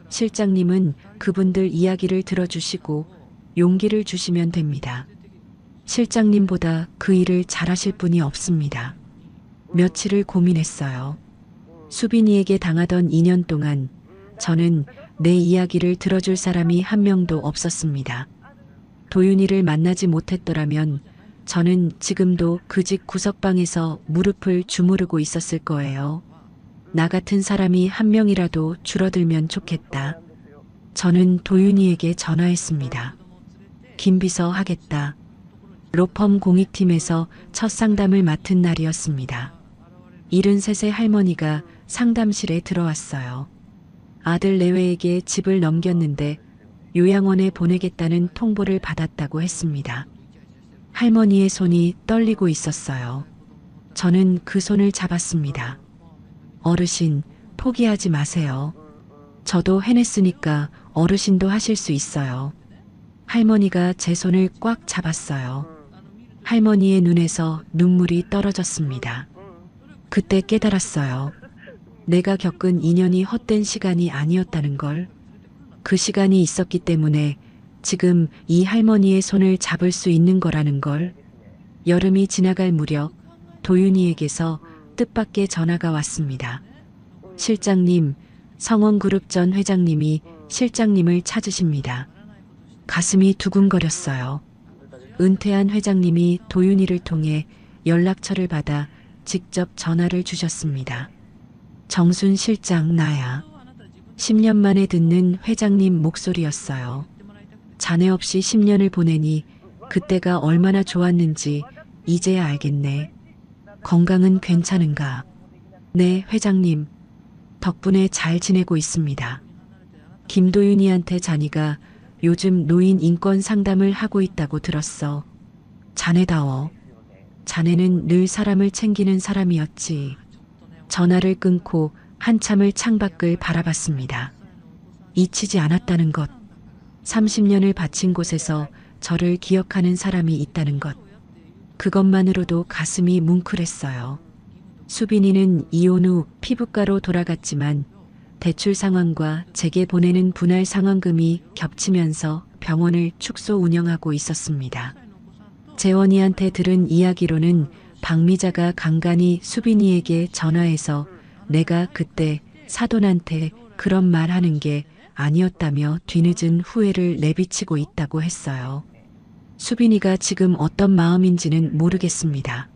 실장님은 그분들 이야기를 들어주시고 용기를 주시면 됩니다. 실장님보다 그 일을 잘하실 분이 없습니다. 며칠을 고민했어요. 수빈이에게 당하던 2년 동안 저는 내 이야기를 들어줄 사람이 한 명도 없었습니다. 도윤이를 만나지 못했더라면 저는 지금도 그 집 구석방에서 무릎을 주무르고 있었을 거예요. 나 같은 사람이 한 명이라도 줄어들면 좋겠다. 저는 도윤이에게 전화했습니다. 김비서 하겠다. 로펌 공익팀에서 첫 상담을 맡은 날이었습니다. 73세 할머니가 상담실에 들어왔어요. 아들 내외에게 집을 넘겼는데 요양원에 보내겠다는 통보를 받았다고 했습니다. 할머니의 손이 떨리고 있었어요. 저는 그 손을 잡았습니다. 어르신, 포기하지 마세요. 저도 해냈으니까 어르신도 하실 수 있어요. 할머니가 제 손을 꽉 잡았어요. 할머니의 눈에서 눈물이 떨어졌습니다. 그때 깨달았어요. 내가 겪은 2년이 헛된 시간이 아니었다는 걸. 그 시간이 있었기 때문에 지금 이 할머니의 손을 잡을 수 있는 거라는 걸. 여름이 지나갈 무렵 도윤이에게서 뜻밖의 전화가 왔습니다. 실장님, 성원그룹 전 회장님이 실장님을 찾으십니다. 가슴이 두근거렸어요. 은퇴한 회장님이 도윤이를 통해 연락처를 받아 직접 전화를 주셨습니다. 정순 실장, 나야. 10년 만에 듣는 회장님 목소리였어요. 자네 없이 10년을 보내니 그때가 얼마나 좋았는지 이제야 알겠네. 건강은 괜찮은가? 네, 회장님. 덕분에 잘 지내고 있습니다. 김도윤이한테 자니가 요즘 노인 인권 상담을 하고 있다고 들었어. 자네다워. 자네는 늘 사람을 챙기는 사람이었지. 전화를 끊고 한참을 창밖을 바라봤습니다. 잊히지 않았다는 것. 30년을 바친 곳에서 저를 기억하는 사람이 있다는 것. 그것만으로도 가슴이 뭉클했어요. 수빈이는 이혼 후 피부과로 돌아갔지만 대출 상황과 제게 보내는 분할 상환금이 겹치면서 병원을 축소 운영하고 있었습니다. 재원이한테 들은 이야기로는 박미자가 간간히 수빈이에게 전화해서 내가 그때 사돈한테 그런 말 하는 게 아니었다며 뒤늦은 후회를 내비치고 있다고 했어요. 수빈이가 지금 어떤 마음인지는 모르겠습니다.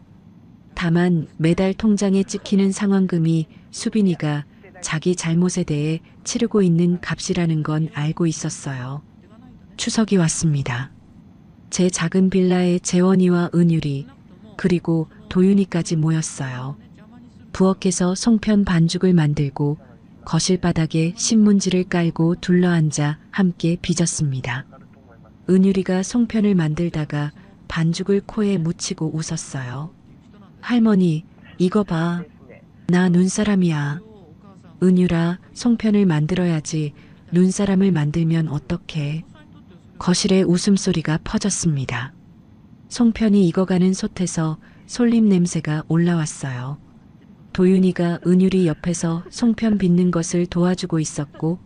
다만 매달 통장에 찍히는 상환금이 수빈이가 자기 잘못에 대해 치르고 있는 값이라는 건 알고 있었어요. 추석이 왔습니다. 제 작은 빌라에 재원이와 은율이 그리고 도윤이까지 모였어요. 부엌에서 송편 반죽을 만들고 거실 바닥에 신문지를 깔고 둘러앉아 함께 빚었습니다. 은유리가 송편을 만들다가 반죽을 코에 묻히고 웃었어요. 할머니, 이거 봐. 나 눈사람이야. 은유라, 송편을 만들어야지. 눈사람을 만들면 어떡해. 거실에 웃음소리가 퍼졌습니다. 송편이 익어가는 솥에서 솔잎 냄새가 올라왔어요. 도윤이가 은유리 옆에서 송편 빚는 것을 도와주고 있었고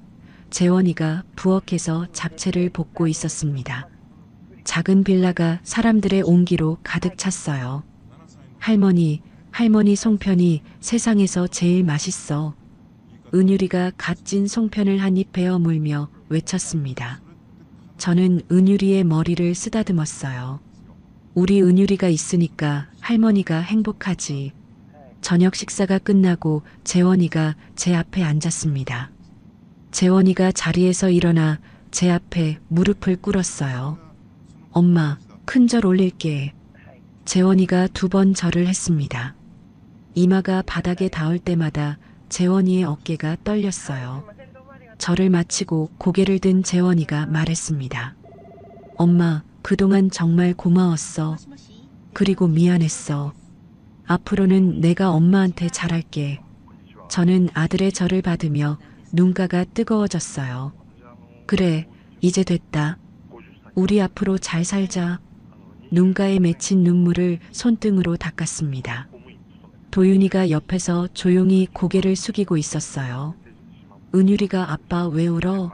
재원이가 부엌에서 잡채를 볶고 있었습니다. 작은 빌라가 사람들의 온기로 가득 찼어요. 할머니 송편이 세상에서 제일 맛있어. 은유리가 갓 찐 송편을 한 입 베어 물며 외쳤습니다. 저는 은유리의 머리를 쓰다듬었어요. 우리 은유리가 있으니까 할머니가 행복하지. 저녁 식사가 끝나고 재원이가 제 앞에 앉았습니다. 재원이가 자리에서 일어나 제 앞에 무릎을 꿇었어요. 엄마, 큰 절 올릴게. 재원이가 2번 절을 했습니다. 이마가 바닥에 닿을 때마다 재원이의 어깨가 떨렸어요. 절을 마치고 고개를 든 재원이가 말했습니다. 엄마, 그동안 정말 고마웠어. 그리고 미안했어. 앞으로는 내가 엄마한테 잘할게. 저는 아들의 절을 받으며 눈가가 뜨거워졌어요. 그래, 이제 됐다. 우리 앞으로 잘 살자. 눈가에 맺힌 눈물을 손등으로 닦았습니다. 도윤이가 옆에서 조용히 고개를 숙이고 있었어요. 은유리가 아빠 왜 울어?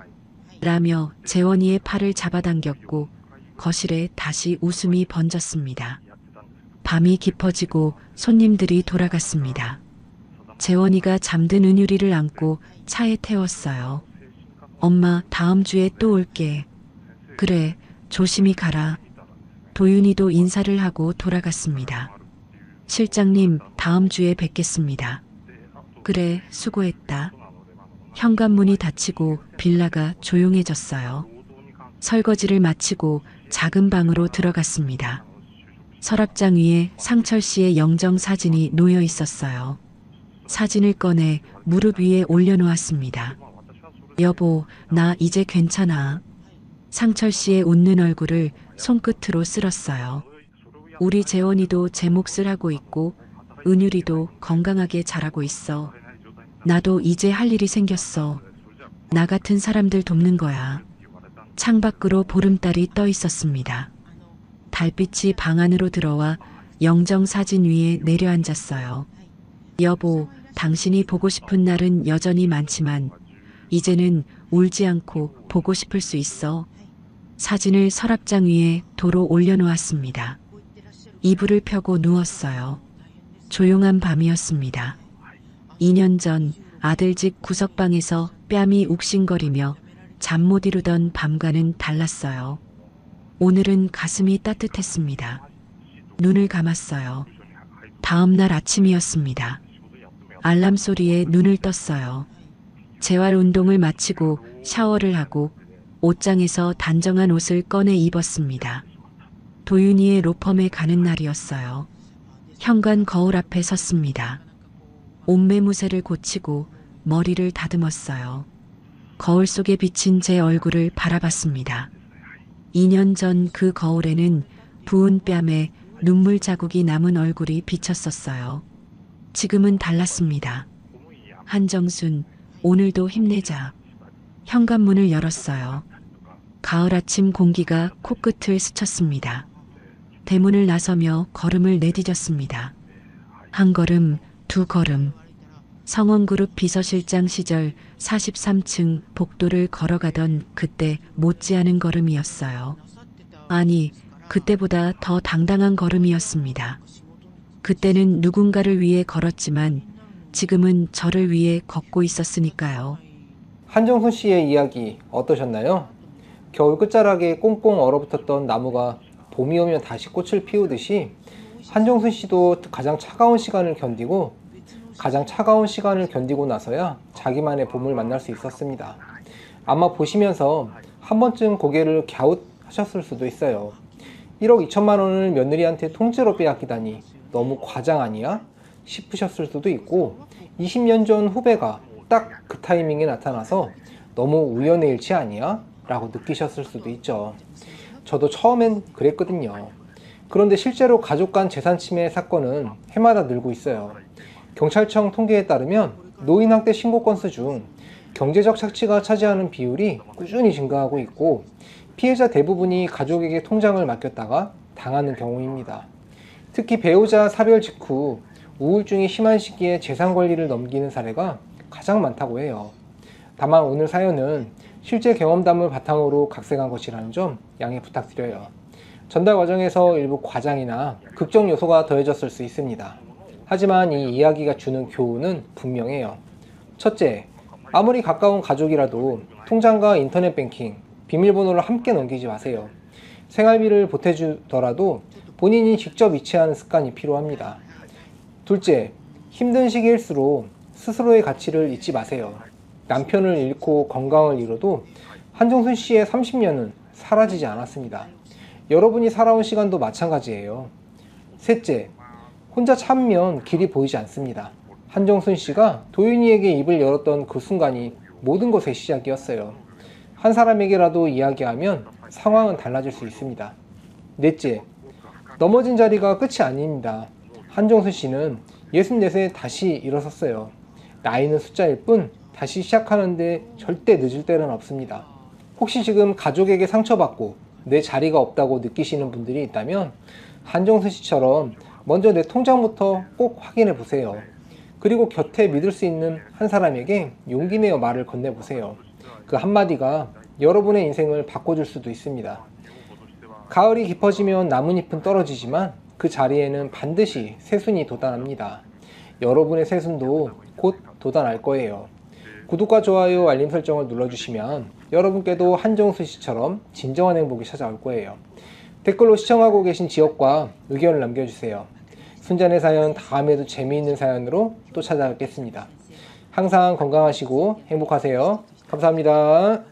라며 재원이의 팔을 잡아당겼고 거실에 다시 웃음이 번졌습니다. 밤이 깊어지고 손님들이 돌아갔습니다. 재원이가 잠든 은유리를 안고 차에 태웠어요. 엄마, 다음 주에 또 올게. 그래, 조심히 가라. 도윤이도 인사를 하고 돌아갔습니다. 실장님, 다음 주에 뵙겠습니다. 그래, 수고했다. 현관문이 닫히고 빌라가 조용해졌어요. 설거지를 마치고 작은 방으로 들어갔습니다. 서랍장 위에 상철 씨의 영정 사진이 놓여 있었어요. 사진을 꺼내 무릎 위에 올려놓았습니다. 여보, 나 이제 괜찮아. 상철 씨의 웃는 얼굴을 손끝으로 쓸었어요. 우리 재원이도 제 몫을 하고 있고 은유리도 건강하게 자라고 있어. 나도 이제 할 일이 생겼어. 나 같은 사람들 돕는 거야. 창밖으로 보름달이 떠 있었습니다. 달빛이 방 안으로 들어와 영정 사진 위에 내려앉았어요. 여보, 당신이 보고 싶은 날은 여전히 많지만 이제는 울지 않고 보고 싶을 수 있어. 사진을 서랍장 위에 도로 올려놓았습니다. 이불을 펴고 누웠어요. 조용한 밤이었습니다. 2년 전 아들 집 구석방에서 뺨이 욱신거리며 잠 못 이루던 밤과는 달랐어요. 오늘은 가슴이 따뜻했습니다. 눈을 감았어요. 다음 날 아침이었습니다. 알람 소리에 눈을 떴어요. 재활 운동을 마치고 샤워를 하고 옷장에서 단정한 옷을 꺼내 입었습니다. 도윤이의 로펌에 가는 날이었어요. 현관 거울 앞에 섰습니다. 옷매무새를 고치고 머리를 다듬었어요. 거울 속에 비친 제 얼굴을 바라봤습니다. 2년 전 그 거울에는 부은 뺨에 눈물 자국이 남은 얼굴이 비쳤었어요. 지금은 달랐습니다. 한정순, 오늘도 힘내자. 현관문을 열었어요. 가을 아침 공기가 코끝을 스쳤습니다. 대문을 나서며 걸음을 내디뎠습니다. 한 걸음, 두 걸음. 성원그룹 비서실장 시절 43층 복도를 걸어가던 그때 못지않은 걸음이었어요. 아니, 그때보다 더 당당한 걸음이었습니다. 그때는 누군가를 위해 걸었지만 지금은 저를 위해 걷고 있었으니까요. 한정순 씨의 이야기 어떠셨나요? 겨울 끝자락에 꽁꽁 얼어붙었던 나무가 봄이 오면 다시 꽃을 피우듯이 한정순 씨도 가장 차가운 시간을 견디고 나서야 자기만의 봄을 만날 수 있었습니다. 아마 보시면서 한 번쯤 고개를 갸웃하셨을 수도 있어요. 1억 2천만 원을 며느리한테 통째로 빼앗기다니 너무 과장 아니야? 싶으셨을 수도 있고 20년 전 후배가 딱 그 타이밍에 나타나서 너무 우연의 일치 아니야? 라고 느끼셨을 수도 있죠. 저도 처음엔 그랬거든요. 그런데 실제로 가족 간 재산 침해 사건은 해마다 늘고 있어요. 경찰청 통계에 따르면 노인 학대 신고 건수 중 경제적 착취가 차지하는 비율이 꾸준히 증가하고 있고, 피해자 대부분이 가족에게 통장을 맡겼다가 당하는 경우입니다. 특히 배우자 사별 직후 우울증이 심한 시기에 재산 관리를 넘기는 사례가 가장 많다고 해요. 다만 오늘 사연은 실제 경험담을 바탕으로 각색한 것이라는 점 양해 부탁드려요. 전달 과정에서 일부 과장이나 극적 요소가 더해졌을 수 있습니다. 하지만 이 이야기가 주는 교훈은 분명해요. 첫째, 아무리 가까운 가족이라도 통장과 인터넷 뱅킹, 비밀번호를 함께 넘기지 마세요. 생활비를 보태주더라도 본인이 직접 이체하는 습관이 필요합니다. 둘째, 힘든 시기일수록 스스로의 가치를 잊지 마세요. 남편을 잃고 건강을 잃어도 한정순 씨의 30년은 사라지지 않았습니다. 여러분이 살아온 시간도 마찬가지예요. 셋째, 혼자 참으면 길이 보이지 않습니다. 한정순 씨가 도윤이에게 입을 열었던 그 순간이 모든 것의 시작이었어요. 한 사람에게라도 이야기하면 상황은 달라질 수 있습니다. 넷째, 넘어진 자리가 끝이 아닙니다. 한정순 씨는 64세에 다시 일어섰어요. 나이는 숫자일 뿐 다시 시작하는데 절대 늦을 때는 없습니다. 혹시 지금 가족에게 상처받고 내 자리가 없다고 느끼시는 분들이 있다면 한정순 씨처럼 먼저 내 통장부터 꼭 확인해 보세요. 그리고 곁에 믿을 수 있는 한 사람에게 용기 내어 말을 건네보세요. 그 한마디가 여러분의 인생을 바꿔줄 수도 있습니다. 가을이 깊어지면 나뭇잎은 떨어지지만 그 자리에는 반드시 새순이 돋아납니다. 여러분의 새순도 곧 돋아날 거예요. 구독과 좋아요, 알림 설정을 눌러주시면 여러분께도 한정순 씨처럼 진정한 행복이 찾아올 거예요. 댓글로 시청하고 계신 지역과 의견을 남겨주세요. 순잔의 사연 다음에도 재미있는 사연으로 또 찾아뵙겠습니다. 항상 건강하시고 행복하세요. 감사합니다.